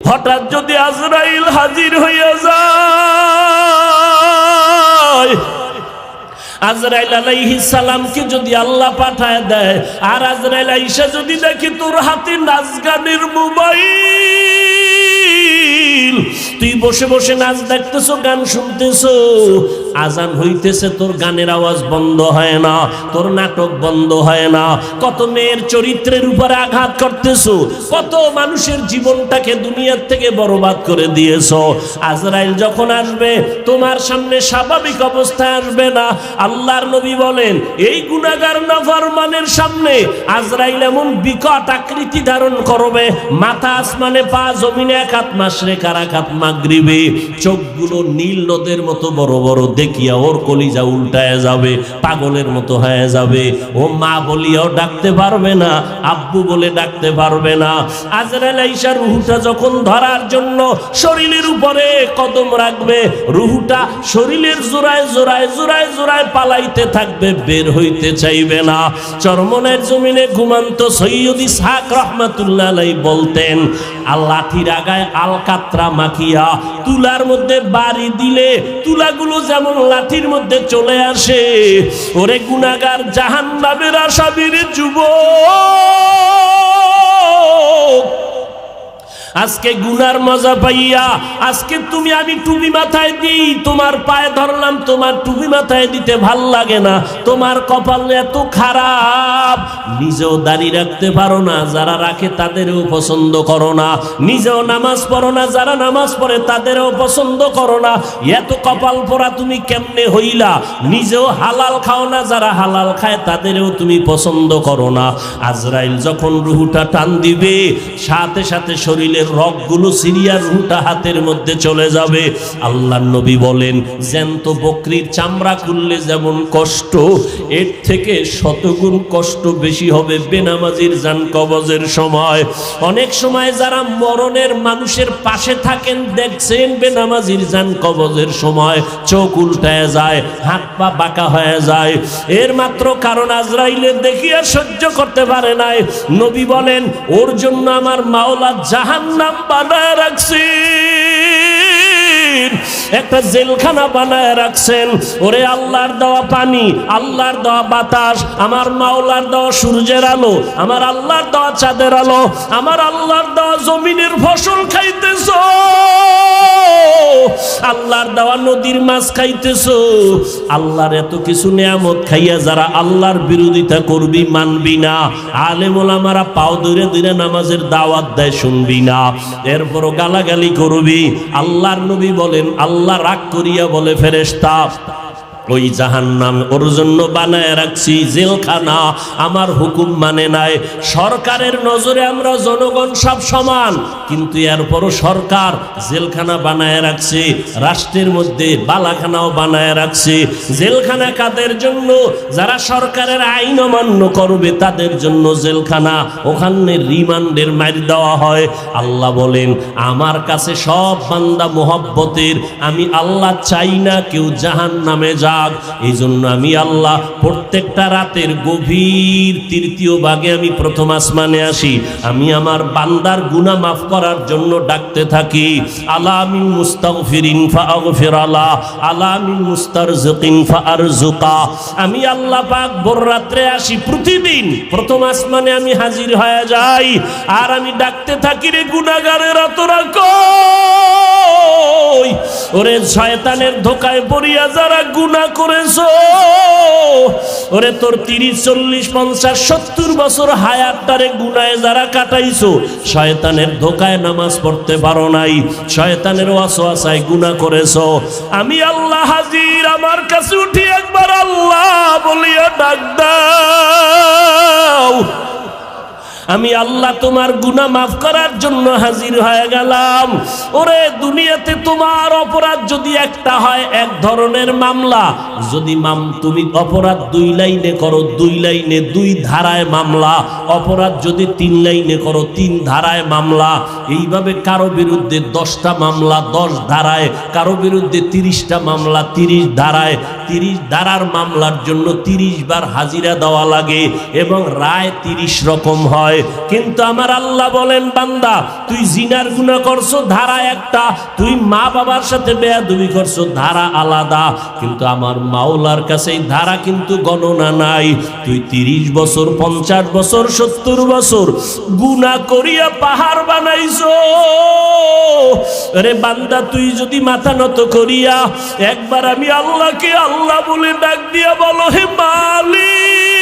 হঠাৎ যদি আজরাইল হাজির হইয়া যায়, আজরাইল আলাইহিস সালামকে যদি আল্লাহ পাঠায় দেয়, আর আজরাইল আইসা যদি দেখি তোর হাতে নাচ গানের মোবাইল, তুই বসে বসে নাচ দেখতেছো, গান শুনতেছো, আজান হইতেছে, তোর গানের আওয়াজ বন্ধ হয় না, তোর নাটক বন্ধ হয় না, কত মেয়ের চরিত্রের উপরে আঘাত করতেছো, কত মানুষের জীবনটাকে দুনিয়ার থেকে বরবাদ করে দিয়েছো। আজরাইল যখন আসবে তোমার সামনে স্বাভাবিক অবস্থায় আসবে না। আল্লাহর নবী বলেন, এই গুনাহগার নাফরমানের সামনে আজরাইল এমন বিকট আকৃতি ধারণ করবে, মাথা আসমানে, পা জমিনে, এক হাত মাশরিক আর এক হাত মাগরিবে, চোখগুলো নীল নদের মতো বড় বড়, দেখিয়া ওর কলিজা উল্টায় যাবে, পাগলের মতো হয়ে যাবে। ও মা বলিয়াও ডাকতে পারবে না, আব্বু বলে ডাকতে পারবে না। আজরাইল আইসা রুহুটা যখন ধরার জন্য শরীরের উপরে কদম রাখবে, রুহুটা শরীরের জোড়ায় জোড়ায় জোড়ায় জোড়ায় পালাইতে থাকবে, বের হইতে চাইবে না। চরমনের জমিনে ঘুমান্ত সৈয়দ ইসহাক রাহমাতুল্লাহ আলাইহি বলতেন, লাঠির আগায় আলকাতরা মাখিয়া তুলার মধ্যে বাড়ি দিলে তুলাগুলো যেমন লাঠির মধ্যে চলে আসে, ওরে গুনাহগার জাহান্নামের আসামির যুবক, আজকে গুনার মজা পাইয়া, আজকে তুমি আমি টুপি মাথায় দিই, তোমার পায়ে ধরলাম, তোমার টুপি মাথায় দিতে ভাল লাগে না, তোমার কপাল এত খারাপ, নিজেও দাড়ি রাখতে পারো না, যারা রাখে তাদেরও পছন্দ করো না, নিজেও নামাজ পড়ো না, যারা নামাজ পড়ে তাদেরও পছন্দ করো না, এত কপাল পোড়া তুমি কেমনে হইলা, নিজেও হালাল খাও না, যারা হালাল খায় তাদেরও তুমি পছন্দ করো না। আজরাইল যখন রুহুটা টান দিবে, সাথে সাথে শরীরের রগগুলো সিরিয়া রুহুটা হাতের মধ্যে চলে যাবে। আল্লাহর নবী বলেন, জ্যান্ত বকরির চামড়া খুললে যেমন কষ্ট, এর থেকে শতগুণ কষ্ট বেশি হবে বেনামাজির জান কবজের সময়। অনেক সময় যারা মরণের মানুষের পাশে থাকেন, দেখছেন বেনামাজির জান কবজের সময় চোখ উল্টায় যায়, হাত পা বাঁকা হয়ে যায়, এর মাত্র কারণ আজরাইলের দেখিয়া সহ্য করতে পারে নাই। নবী বলেন, ওর জন্য আমার মাওলা জাহান্নাম বানায় রাখছেন, একটা জেলখানা বানায় রাখছেন। ওরে আল্লাহর দেওয়া পানি, আল্লাহর দেওয়া বাতাস, আমার মাওলার দেওয়া সূর্যের আলো, আমার আল্লাহর দেওয়া চাঁদের আলো, আমার আল্লাহর দেওয়া জমিনের ফসল খাইতেছো, আল্লাহর দেওয়া নদীর মাছ খাইতেছো, আল্লাহর এত কিছু নিয়ামত খাইয়া যারা আল্লাহর বিরোধিতা করবি, মানবি না, আলেম ওলামারা পাও ধরে ধরে নামাজের দাওয়াত দেয়, শুনবি না, এরপরও গালাগালি করবি। আল্লাহর নবী বলেন, আল্লাহ রাগ করিয়া বলে, ফেরেশতা ওই জাহান্নাম ওর জন্য বানায় রাখছি জেলখানা, আমার হুকুম মানে নাই। সরকারের নজরে আমরা জনগণ সব সমান, কিন্তু এরপরও সরকার জেলখানা বানায় রাখছে, রাষ্ট্রের মধ্যে বালাখানাও বানায় রাখছে। জেলখানা কাদের জন্য? যারা সরকারের আইন অমান্য করবে তাদের জন্য জেলখানা, ওখানে রিমান্ডের মার দেওয়া হয়। আল্লাহ বলেন, আমার কাছে সব বান্দা মোহব্বতের, আমি আল্লাহ চাই না কেউ জাহান্নামে যা। এই জন্য আমি আল্লাহ প্রত্যেকটা রাতের গভীর তৃতীয় ভাগে আমি প্রথম আসমানে আসি, আমি আমার বান্দার গুনাহ মাফ করার জন্য ডাকতে থাকি। আলা মিন মুস্তাগফিরিন ফাগফির আলা, আলা মিন মুস্তারজিকিন ফারজুকা। আমি আল্লাহ পাক ভোর রাত্রে আসি, প্রতিদিন প্রথম আসমানে আমি হাজির হয়ে যাই, আর আমি ডাকতে থাকি, রে গুনাহগারেরা তোরা কই? ওরে শয়তানের ধোকায় পড়িয়া যারা গুনাহ করেছো, ওরে তোর 30, 40, 50, 70 বছর হায়াতটারে গুনাহে যারা কাটাইছো, শয়তানের ধোকায় নামাজ পড়তে পারো নাই, শয়তানের ওয়াসওয়াসায় গুনাহ করেছো, আমি আল্লাহ হাজির, আমার কাছে উঠি একবার আল্লাহ বলিয়া ডাক দাও। আমি আল্লাহ তোমার গুনাহ মাফ করার জন্য হাজির হয়ে গেলাম। ওরে দুনিয়াতে তোমার অপরাধ যদি একটা হয়, এক ধরনের মামলা, যদি তুমি অপরাধ 2 লাইনে করো, 2 লাইনে 2 ধারায় মামলা, অপরাধ যদি 3 লাইনে করো, 3 ধারায় মামলা, এইভাবে কারো বিরুদ্ধে 10টা মামলা 10 ধারায়, কারো বিরুদ্ধে 30টা মামলা 30 ধারায়, 30 ধারার মামলার জন্য 30 বার হাজিরা দেওয়া লাগে এবং রায় 30 রকম হয়। কিন্তু আমার আল্লাহ বলেন, বান্দা তুই জিনার গুনাহ করছো, ধারা একটা, তুই মা বাবার সাথে বেয়াদবি করছো, ধারা আলাদা। কিন্তু আমার মাওলার কাছে এই ধারা কিন্তু গণনা নাই। তুই 30 বছর, 50 বছর, 70 বছর গুনাহ করিয়া পাহাড় বানাইছো। আরে বান্দা, তুই যদি মাথা নত করিয়া একবার আমি আল্লাহকে আল্লাহ বলে ডাক দিয়া বলো, হে মালিক,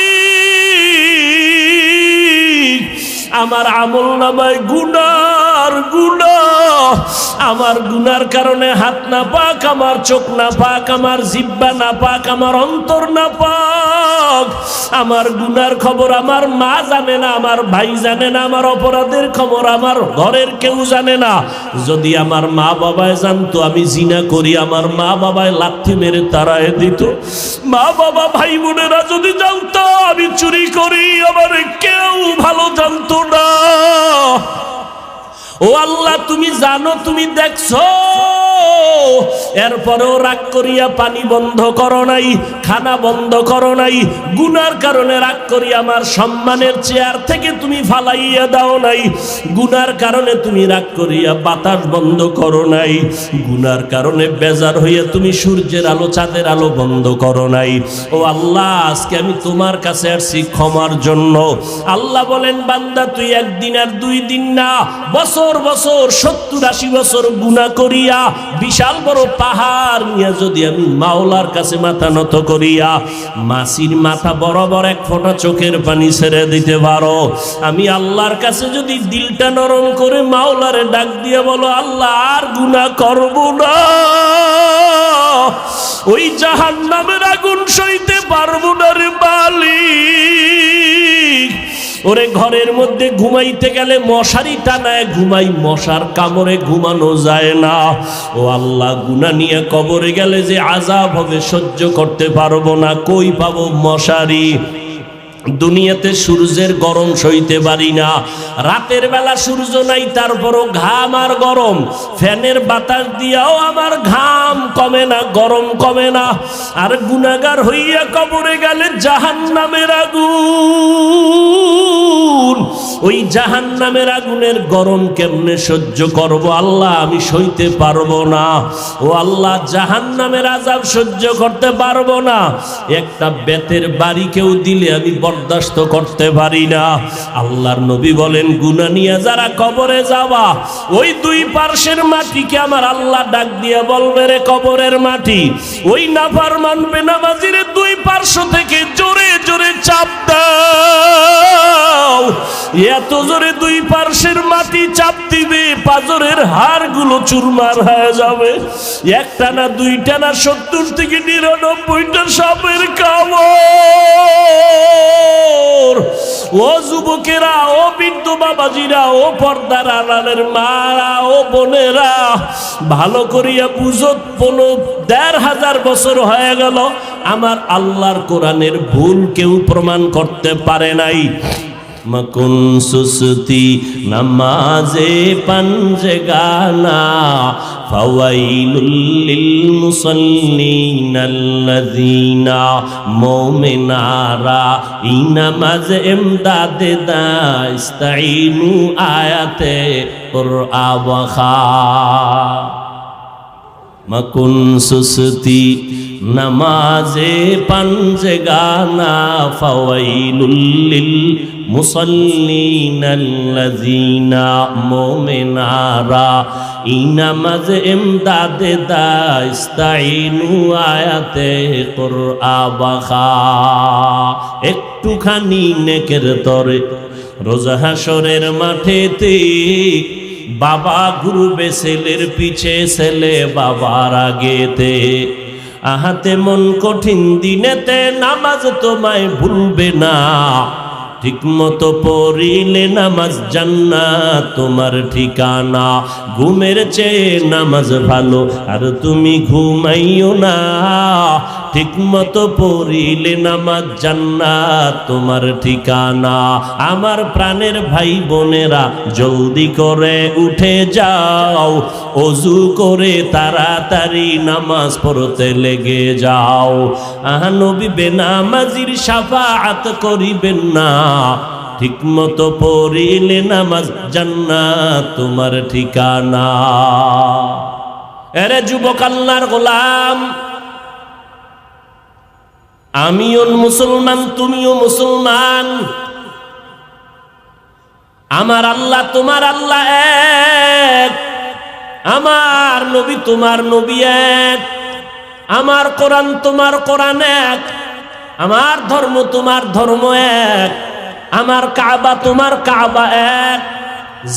আমার আমল নামায় গুনার গুনাহ, আমার গুনার কারণে হাত না পাক, আমার চোখ না পাক, আমার জিহ্বা না পাক, আমার অন্তর না পাক। আমার গুনার খবর আমার মা জানে না, আমার ভাই জানে না, আমার অপরাধের খবর আমার ঘরের কেউ জানে না। যদি আমার মা বাবায় জানতো আমি জিনা করি, আমার মা বাবায় লাথি মেরে তাড়ায় দিত। মা বাবা ভাই বোনেরা যদি জানতো আমি চুরি করি, আমার কেউ ভালো জানতো না। ও আল্লাহ, তুমি জানো, তুমি দেখছো, এরপরেও রাগ করিয়া পানি বন্ধ করো নাই, খানা বন্ধ করো নাই। গুনার কারণে রাগ করিয়া আমার সম্মানের চেয়ার থেকে তুমি ফালাইয়া দাও নাই। গুনার কারণে তুমি রাগ করিয়া বাতাস বন্ধ করো নাই। গুনার কারণে বেজার হইয়া তুমি সূর্যের আলো, চাঁদের আলো বন্ধ করো নাই। ও আল্লাহ, আজকে আমি তোমার কাছে আসছি ক্ষমার জন্য। আল্লাহ বলেন, বান্দা তুই একদিন আর 2 দিন না, বছর বছর 70-80 বছর গুনাহ করিয়া বিশাল বড় পাহাড় নিয়ে যদি আমি মাওলার কাছে মাথা নত করিয়া মাসির মাথা বরাবর 1 ফোঁটা চোখের পানি ছেড়ে দিতে পারো, আমি আল্লাহর কাছে যদি দিলটা নরম করে মাওলারে ডাক দিয়ে বলো, আল্লাহ আর গুনাহ করব না, ওই জাহান্নামের আগুন সইতে পারবো না রে মালিক। ওরে ঘরের মধ্যে ঘুমাইতে গেলে মশারি টানায় ঘুমাই, মশার কামড়ে ঘুমানো যায় না। ও আল্লাহ, গুনাহ নিয়ে কবরে গেলে যে আযাব হবে সহ্য করতে পারবো না, কই পাবো মশারি? দুনিয়াতে সূর্যের গরম সইতে পারি না, রাতের বেলা সূর্য নাই, তারপরও ঘাম আর গরম, ফ্যানের বাতাস দিয়াও আমার ঘাম কমে না, গরম কমে না। আর গুনাহগার হইয়া কবরে গেলে জাহান্নামের আগুন, ওই জাহান্নামের আগুনের গরম কেমনে সহ্য করব আল্লাহ? আমি সইতে পারবো না। ও আল্লাহ, জাহান্নামের আযাব সহ্য করতে পারবো না। একটা বেতের বাড়ি কেউ দিলে আমি বরদাস্ত করতে পারি না। আল্লাহর নবী বলেন, গুনাহ নিয়ে যারা কবরে যাবা, ওই 2 পার্শ্বের মাটিকে আমার আল্লাহ ডাক দিয়ে বলবে, রে কবরের মাটি, ওই নাফরমান বেনামাজিরে 2 পার্শ্ব থেকে জোরে জোরে চাপ দাও। এত জোরে 2 পার্শ্বের মাটি চাপ দিবে, পাজরের হাড়গুলো চুরমার হয়ে যাবে। একটা না, 2টা না, 70 থেকে 99টা সাপের কামড়। ও যুবকেরা, ও বৃদ্ধ বাবাজিরা, ও পর্দার আড়ালের মারা, ও বোনেরা, ভালো করিয়া বুঝো, 15,500 বছর হয়ে গেল আমার আল্লাহর কোরআনের ভুল কেউ প্রমাণ করতে পারে নাই। মকুন সুসতি নামাজে পঞ্জে গানা, ফাওয়াইলুল লিল মুসাল্লিনাল্লাযীনা মুমিনারা ইনামাজ ইমদাদে দা ইস্তাইনু আয়াতে কুরআওয়াখা। মকুন সুসতি নামাজে পঞ্জে গানা, ফাওয়াইলুল লিল মুসাল্লিনাল্লাযীনা মুমিনারা ইনামাজ ইমদাদে দা ইস্তাইনু আয়াতে কুরআওয়াখা। একটুখানি নেকের তরে রোজা হাসরের মাঠেতে বাবা ঘুরবে ছেলের পিছে, ছেলে বাবার আগেতে। আহাতে মন কঠিন দিনেতে নামাজ তোমায় ভুলবে না, ঠিক মতো পড়িলে নামাজ জান্নাত তোমার ঠিকানা। ঘুমের চেয়ে নামাজ ভালো, আর তুমি ঘুমাইও না, ঠিক মতো পড়িলে নামাজ জান্নাত তোমার ঠিকানা। আমার প্রাণের ভাই বোনেরা জলদি করে উঠে যাও, ওযু করে তাড়াতাড়ি নামাজ পড়তে লেগে যাও। নবী বেনামাজির শাফাআত করিবেন না, ঠিক মতো পড়িলে নামাজ জান্নাত তোমার ঠিকানা। এরে যুবক আল্লাহর গোলাম, আমিও মুসলমান, তুমিও মুসলমান। আমার আল্লাহ তোমার আল্লাহ এক, আমার নবী তোমার নবী এক, আমার কোরআন তোমার কোরআন এক, আমার ধর্ম তোমার ধর্ম এক, আমার কাবা তোমার কাবা এক।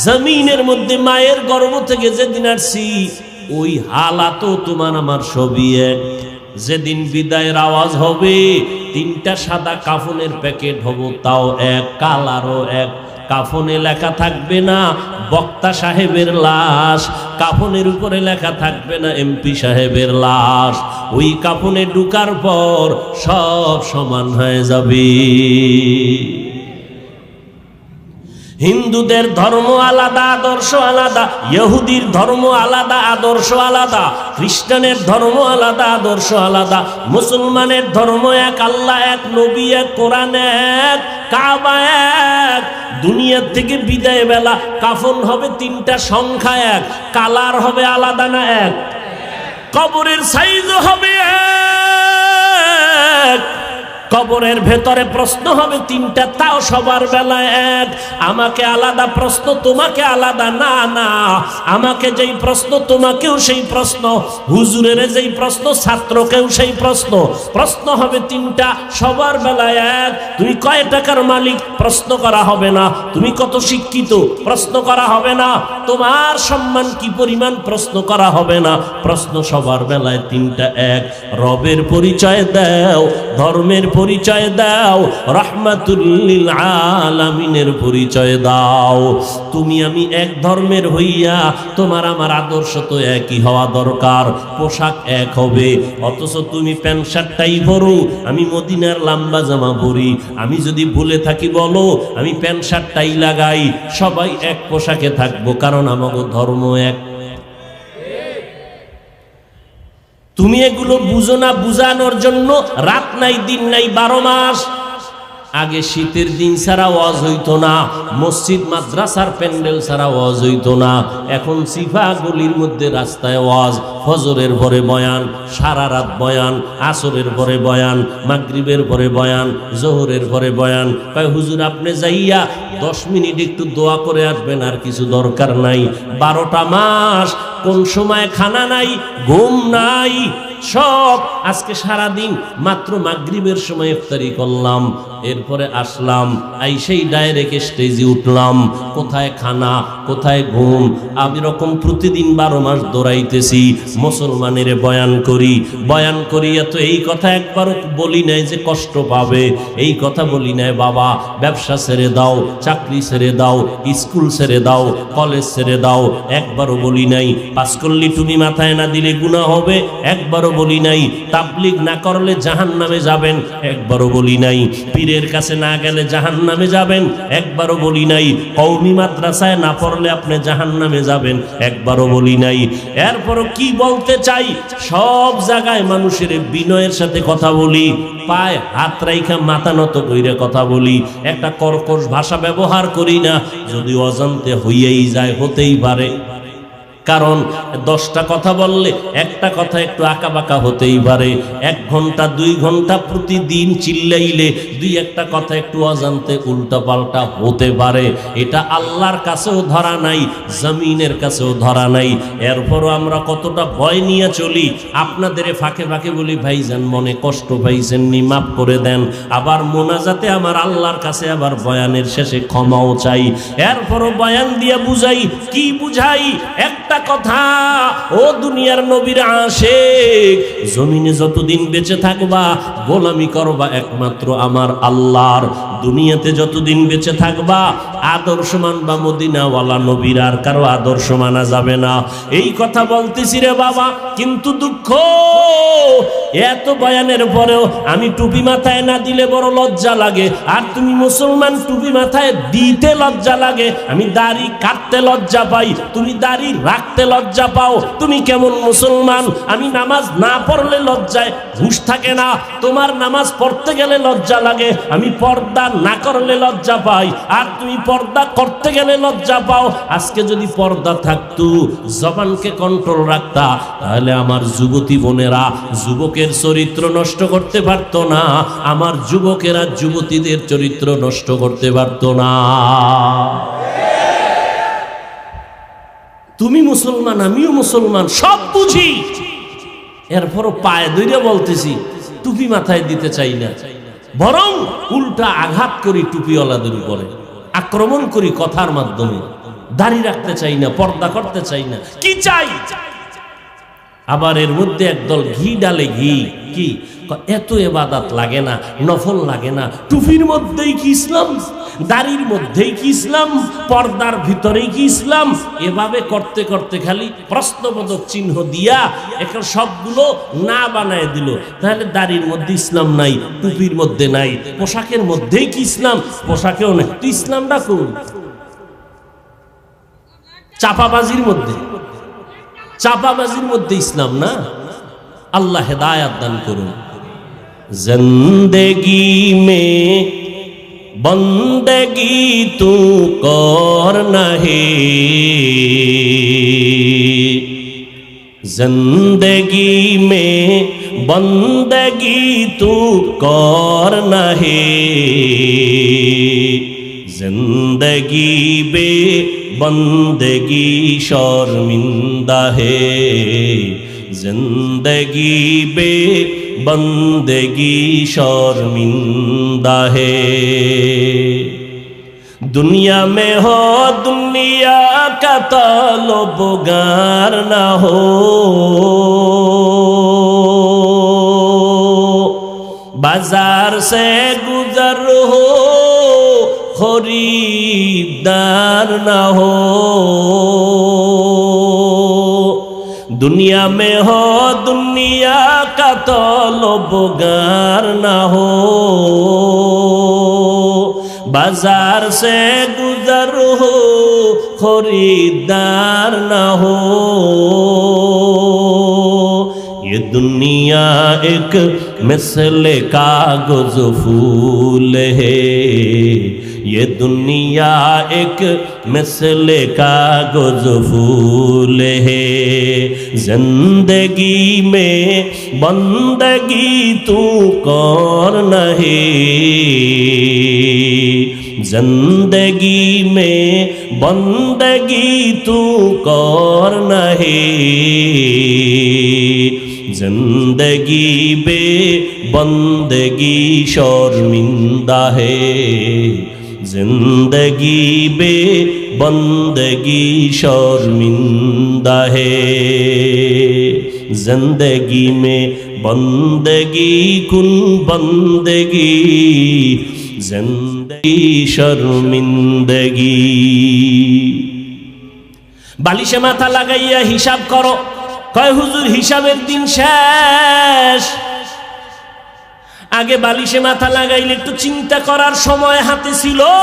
জমিনের মধ্যে মায়ের গর্ভ থেকে যেদিন আসছি ওই হালাতও তোমার আমার সবই এক। যেদিন বিদায়ের আওয়াজ হবে, তিনটা সাদা কাফনের প্যাকেট হবো, তাও এক, কালারও এক। কাফনে লেখা থাকবে না বক্তা সাহেবের লাশ, কাফনের উপরে লেখা থাকবে না এমপি সাহেবের লাশ। ওই কাফনে ঢুকার পর সব সমান হয়ে যাবে। হিন্দুদের ধর্ম আলাদা, আদর্শ আলাদা, ইহুদির ধর্ম আলাদা, আদর্শ আলাদা, খ্রিস্টানের ধর্ম আলাদা, আদর্শ আলাদা, মুসলমানের ধর্ম এক, আল্লাহ এক, নবী এক, কোরআন এক, কাবা এক। দুনিয়ার থেকে বিদায় বেলা কাফন হবে তিনটা, সংখ্যা এক, কালার হবে আলাদা না এক, কবরের সাইজ হবে এক, কবরের ভেতরে প্রশ্ন হবে তিনটা, তাও সবার বেলায় এক। আমাকে আলাদা প্রশ্ন, তোমাকে আলাদা না, না আমাকে যেই প্রশ্ন তোমাকেও সেই প্রশ্ন, হুজুরের যেই প্রশ্ন ছাত্রকেও সেই প্রশ্ন। প্রশ্ন হবে তিনটা, সবার বেলায় এক। তুমি কয় টাকার মালিক প্রশ্ন করা হবে না, তুমি কত শিক্ষিত প্রশ্ন করা হবে না, তোমার সম্মান কি পরিমাণ প্রশ্ন করা হবে না। প্রশ্ন সবার বেলায় তিনটা এক। রবের পরিচয় দাও, ধর্মের পরিচয় দাও, রাহমাতুল লিল আলামিনের পরিচয় দাও। তুমি আমি এক ধর্মের হইয়া তোমার আমার আদর্শ তো একই হওয়া দরকার, পোশাক এক হবে। অথচ তুমি প্যান্ট শার্টটাই পরো, আমি মদিনার লম্বা জামা পরি। আমি যদি ভুলে থাকি বলো, আমি প্যান্ট শার্টটাই লাগাই। সবাই এক পোশাকে থাকবো, কারণ আমাদের ধর্ম এক। তুমি এগুলো বুঝো না, বুঝানোর জন্য রাত নাই দিন নাই 12 মাস। আগে শীতের দিন ছাড়া ওয়াজ হইতো না, মসজিদ মাদ্রাসার প্যান্ডেল ছাড়া ওয়াজ হইতো না। এখন সিফা গলির মধ্যে রাস্তায় ওয়াজ, ফজরের পরে বয়ান, সারা রাত বয়ান, আসরের পরে বয়ান, মাগরিবের পরে বয়ান, জোহরের পরে বয়ান। কয় হুজুর আপনি যাইয়া 10 মিনিট একটু দোয়া করে আসবেন, আর কিছু দরকার নাই। 12টা মাস কোন সময় খানা নাই, ঘুম নাই, সব। আজকে সারা দিন মাত্র মাগরিবের সময় ইফতারি করলাম, এরপরে আসলাম, আইসেই ডাইরেক্ট স্টেজে উঠলাম। কোথায় খানা, কোথায় ঘুম? আমি রকম প্রতিদিন 12 মাস দৌড়াইতেছি, মুসলমানের বয়ান করি। বয়ান করিয়া তো এই কথা একবারও বলি নাই যে কষ্ট পাবে, এই কথা বলি নাই বাবা ব্যবসা ছেড়ে দাও, চাকরি ছেড়ে দাও, স্কুল ছেড়ে দাও, কলেজ ছেড়ে দাও, একবারও বলি নাই। পাস করলি তুমি মাথায় না দিলে গুনাহ হবে, একবারও বলি নাই। তাবলীগ না করলে জাহান্নামে যাবেন, একবারও বলি নাই। পীরের কাছে না গেলে জাহান্নামে যাবেন, একবারও বলি নাই। কওমি মাদ্রাসায় না পড়লে আপনি জাহান্নামে যাবেন, একবারও বলি নাই। এরপরও কি বলতে চাই, সব জায়গায় মানুষের বিনয়ের সাথে কথা বলি, পায় হাত রাইখা মাথা নত কইরে কথা বলি, একটা কর্কশ ভাষা ব্যবহার করি না। যদি অজান্তে হইয়াই যায়, হতেই পারে, কারণ 10টা কথা বললে একটা কথা একটু আঁকা বাঁকা হতেই পারে। 1 ঘন্টা 2 ঘন্টা প্রতিদিন চিল্লাইলে 2-1টা কথা একটু অজান্তে উল্টা পাল্টা হতে পারে। এটা আল্লাহর কাছেও ধরা নাই, জমিনের কাছেও ধরা নাই। এরপরও আমরা কতটা ভয় নিয়ে চলি। আপনাদের ফাঁকে ফাঁকে বলি, ভাইজান মনে কষ্ট পাইছেন নি, মাফ করে দেন। আবার মোনাজাতে আমার আল্লাহর কাছে আবার বয়ানের শেষে ক্ষমাও চাই। এরপরও বয়ান দিয়ে বুঝাই, কি বুঝাই? একটা কথা, ও দুনিয়ার নবীর আশিক, জমিনে যতদিন বেঁচে থাকবা গোলামি করবা একমাত্র আমার আল্লাহর। দুনিয়াতে যতদিন বেঁচে থাকবা আদর্শ মানবা মদিনাওয়ালা নবীর, আর কারো আদর্শ মানা যাবে না। এই কথা বলতেছি রে বাবা, কিন্তু দুঃখ এত বয়ানের পরেও আমি টুপি মাথায় না দিলে বড় লজ্জা লাগে। আর তুমি মুসলমান, টুপি মাথায় দিতে লজ্জা লাগে, আমি দাড়ি কাটতে লজ্জা পাই, তুমি দাড়ি রাখতে লজ্জা পাও। তুমি কেমন মুসলমান? আমি নামাজ না পড়লে লজ্জায় হুঁশ থাকে না, তোমার নামাজ পড়তে গেলে লজ্জা লাগে, আমি পর্দা না করলে লজ্জা পাই, আর তুমি পর্দা করতে গেলে লজ্জা পাও। আজকে যদি পর্দা থাকতো, জবানকে কন্ট্রোল রাখতা, তাহলে আমার যুবতী বোনেরা যুবকের চরিত্র নষ্ট করতে পারত না, আমার যুবকেরা যুবতীদের চরিত্র নষ্ট করতে পারত না। তুমি মুসলমান, আমিও মুসলমান, সব বুঝি, এরপরও পায়ে ধরে বলতেছি টুপি মাথায় দিতে চাই না, বরং উল্টা আঘাত করি টুপিওয়ালাদের উপরে, আক্রমণ করি কথার মাধ্যমে। দাড়ি রাখতে চাই না, পর্দা করতে চাই না, কি চাই? আবার এর মধ্যে একদল ঘি ডালে, ঘি কি এত ইবাদত লাগে না, নফল লাগে না, টুপির মধ্যেই কি ইসলাম, দাড়ির মধ্যেই কি ইসলাম, পর্দার ভিতরেই কি ইসলাম? এভাবে করতে করতে খালি প্রশ্নবোধক চিহ্ন দিয়া এখন সবগুলো না বানায় দিল। তাহলে দাড়ির মধ্যে ইসলাম নাই, টুপির মধ্যে নাই, পোশাকের মধ্যেই কি ইসলাম, পোশাকেও নাই। তুই ইসলামটা কোন? চাপাবাজির মধ্যে, চাপাবাজির মধ্যে ইসলাম না। আল্লাহ হেদায়াত দান করুন। জিন্দেগি মে বন্দেগি তু করনা হে, जिंदगी में बंदगी तू करना है, जिंदगी बे बंदगी शर्मिंदा है, जिंदगी बे बंदगी शर्मिंदा है। दुनिया में हो दुनिया का तलबगार ना हो, बाजार से गुजर हो खरीदार ना हो। दुनिया में हो दुनिया का तलबगार ना हो, बाजार से गुजर हो खरीदार ना हो। ये दुनिया एक मिसले कागज फूल है, ये दुनिया एक मिसले कागज फूल है, जिंदगी में बंदगी तू करना है, जिंदगी में बंदगी तू करना है, जिंदगी बे बंदगी शर्मिंदा है, जिंदगी बे बंदगी शर्मिंदा है। जिंदगी में बंदगी कुन बंदगी, जिंदगी शर्मिंदगी। बालिशे माथा लागाइया हिसाब करो, कय हुजूर हिसाबेर दिन शेष। आगे बालिशे माथा लागाइले एकटु चिंता करार समय हाते छिलो,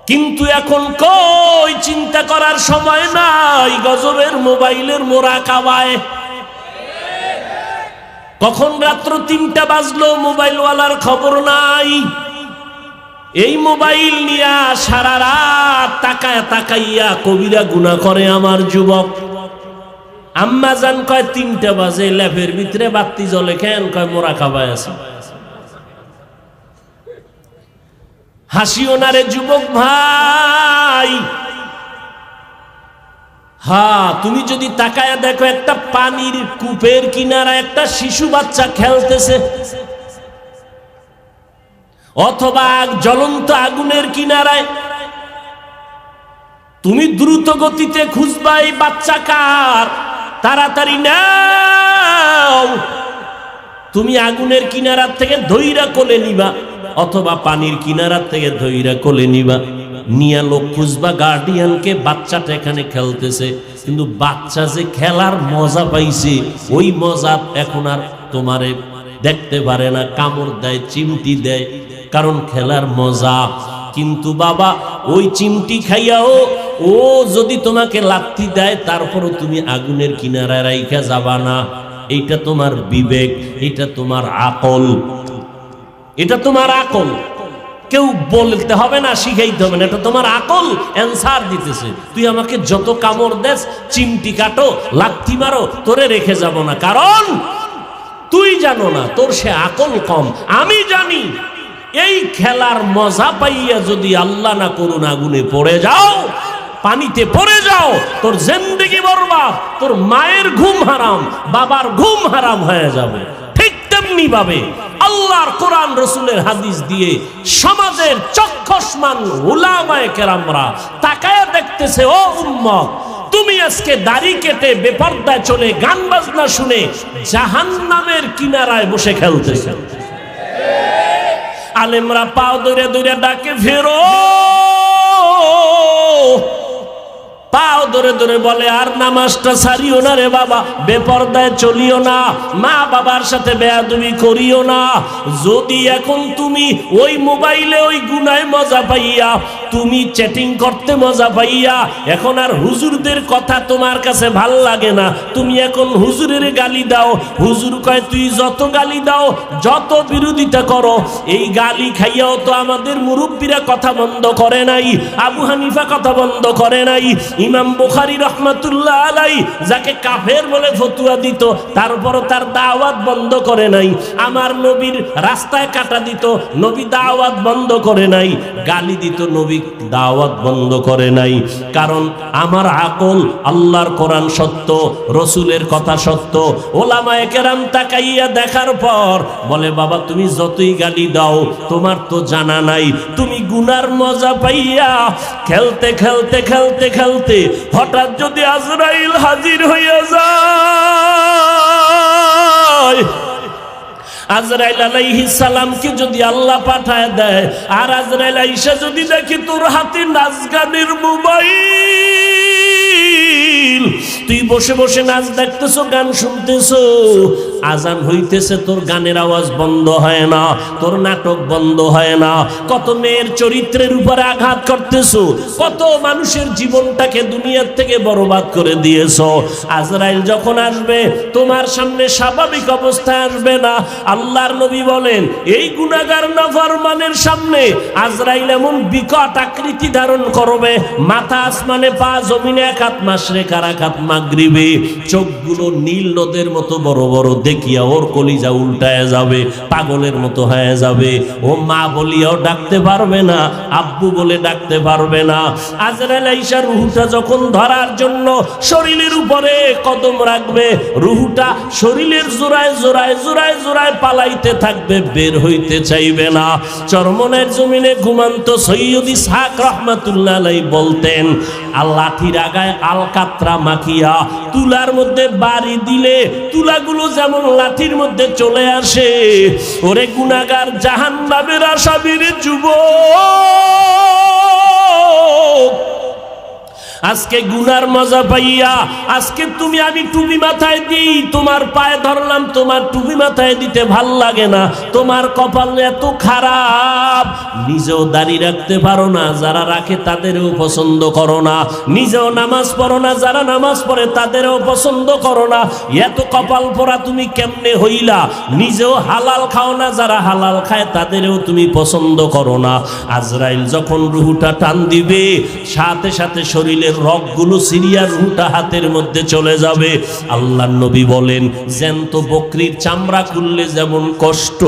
किन्तु एखन कई चिंता करार समय नाई, गजबेर मोबाइलेर मोराकाबाय। कखन रात्र 3टा बाजलो मोबाइलवालार खबर नाई। এই মোবাইল নিয়া সারা রাত তাকায় তাকাইয়া কবিরা গুনাহ করে আমার যুবক। আম্মা জান কয় 3টা বাজে, ল্যাপের ভিতরে বাতি জ্বলে কেন? কয় মোরাকাবায় আছে। হাসিও না রে যুবক ভাই। হ্যাঁ, তুমি যদি তাকায়া দেখো একটা পানির কূপের কিনারা একটা শিশু বাচ্চা খেলতেছে, অথবা জ্বলন্ত আগুনের কিনারায়, তুমি দ্রুত গতিতে খুঁজবা এই বাচ্চা কার, তাড়াতাড়ি নাও। তুমি আগুনের কিনারার থেকে ধইরা কোলে নিবা, অথবা পানির কিনারার থেকে ধইরা কোলে নিবা, নিয়া লোক খুঁজবা গার্ডিয়ানকে। বাচ্চাটা এখানে খেলতেছে, কিন্তু বাচ্চা যে খেলার মজা পাইছে ওই মজা এখন আর তোমারে দেখতে পারে না, কামড় দেয়, চিমটি দেয়, কারণ খেলার মজা। কিন্তু বাবা ওই চিমটি খাইয়াও ও যদি তোমাকে লাথি দেয়, তারপরও তুমি আগুনের কিনারায় রাইখা যাবা না। এইটা তোমার বিবেক, এটা তোমার আকল, এটা তোমার আকল। কেউ বলতে হবে না, শিখাইতে হবে না, এটা তোমার আকল অ্যান্সার দিতেছে। তুই আমাকে যত কামড় দেস, চিমটি কাটো, লাথি মারো, তোরে রেখে যাব না, কারণ তুই জানো না, তোর সে আকল কম। আমি জানি এই খেলার মজা পাইয়া যদি আল্লাহ না করুন আগুনে পড়ে যাও, পানিতে পড়ে যাও, তোর জিন্দেগি বরবাদ, তোর মায়ের ঘুম হারাম, বাবার ঘুম হারাম হয়ে যাবে। ঠিক তেমনি ভাবে আল্লাহর কোরআন রসুলের হাদিস দিয়ে সমাজের চক্ষুষ্মান উলামায়ে কেরামরা তাকায়া দেখতেছে, ও উম্মত, তুমি আজকে দাড়ি কেটে বেপরদায় চলে গান বাজনা শুনে জাহান্নামের কিনারায় বসে খেলতেছে। আলেমরা পাও ধরে ধরে ডাকে, ফেরো, পাও ধরে ধরে বলে, আর নামাজটা ছাড়িও না রে বাবা, বেপরদায় চলিও না, মা বাবার সাথে বেয়াদবি করিও না। যদি এখন তুমি ওই মোবাইলে ওই গুনায় মজা পাইয়া, তুমি চ্যাটিং করতে মজা পাইয়া এখন আর হুজুরদের কথা তোমার কাছে ভাল লাগে না, তুমি এখন হুজুরের গালি দাও। হুজুর কয় তুই যত গালি দাও, যত বিরোধিতা করো, এই গালি খাইয়াও তো আমাদের মুরব্বীরা কথা বন্ধ করে নাই, আবু হানিফা কথা বন্ধ করে নাই, ইমাম বুখারী রহমাতুল্লাহ আলাই যাকে কাফের বলে ফতুয়া দিত, তারপরও তার দাওয়াত বন্ধ করে নাই। আমার নবীর রাস্তায় কাটা দিত, নবী দাওয়াত বন্ধ করে নাই। গালি দিত, নবী দাওয়াত বন্ধ করে নাই। কারণ আমার আকল, আল্লাহর কোরআন সত্য, রসুলের কথা সত্য। ওলামায়ে কেরাম তাকাইয়া দেখার পর বলে, বাবা তুমি যতই গালি দাও, তোমার তো জানা নাই, তুমি গুনার মজা পাইয়া খেলতে খেলতে খেলতে খেলতে হঠাৎ যদি আজরাইল হাজির হইয়া যায়, আজরাইল আলাইহিস সালামকে যদি আল্লাহ পাঠায় দেয়, আর আজরাইল আইসা যদি দেখে তোর হাতে নাচ গানের মোবাইল, তুই বসে বসে নাচ দেখতেছো, গান শুনতেছো, আজান হইতেছে, তোর গানের আওয়াজ বন্ধ হয় না, তোর নাটক বন্ধ হয় না, কত মেয়ের চরিত্রের উপরে আঘাত করতেছো, কত মানুষের জীবনটাকে দুনিয়ার থেকে বরবাদ করে দিয়েছো। আজরাইল যখন আসবে, তোমার সামনে স্বাভাবিক অবস্থায় আসবে না। আল্লাহর নবী বলেন, এই গুনাহগার নাফরমানের সামনে আজরাইল এমন বিকট আকৃতি ধারণ করবে, মাথা আসমানে, পা জমিনে, এক হাত মাশরিক আর এক হাত মাগরিবে, চোখগুলো নীল নদের মতো বড় বড়, দেখিয়া ওর কলিজা উল্টায় যাবে, পাগলের মতো হয়ে যাবে। ও মা বলিয়াও ডাকতে পারবে না, আব্বু বলে ডাকতে পারবে না। আজরাইল আইসা রুহুটা যখন ধরার জন্য শরীরের উপরে কদম রাখবে, রুহুটা শরীরের জোড়ায় জোড়ায় জোড়ায় জোড়ায় পালাইতে থাকবে, বের হইতে চাইবে না। চরমনের জমিনে ঘুমান্ত সৈয়দ ইসহাক রহমাতুল্লাহ আলাইহি বলতেন, লাঠির আগায় আলকাতরা মাখিয়া তুলার মধ্যে বাড়ি দিলে তুলাগুলো যেমন লাঠির মধ্যে চলে আসে, ওরে গুনাহগার জাহান্নামের আসামির যুবক, আজকে গুনার মজা পাইয়া, আজকে তুমি, আমি টুপি মাথায় দিই, তোমার পায়ে ধরলাম, তোমার টুপি মাথায় দিতে ভাল লাগে না, তোমার কপাল এত খারাপ, নিজেও দাড়ি রাখতে পারো না, যারা রাখে তাদেরও পছন্দ করো না, নিজেও নামাজ পড়ো না, যারা নামাজ পড়ে তাদেরও পছন্দ করো না, এত কপাল পরা তুমি কেমনে হইলা, নিজেও হালাল খাও না, যারা হালাল খায় তাদেরও তুমি পছন্দ করো না। আজরাইল যখন রুহুটা টান দিবে, সাথে সাথে শরীরে রগগুলো সিরিয়া রুহুটা হাতের মধ্যে চলে যাবে। আল্লাহর নবী বলেন, জ্যান্ত বকরির চামড়া খুললে যেমন কষ্ট,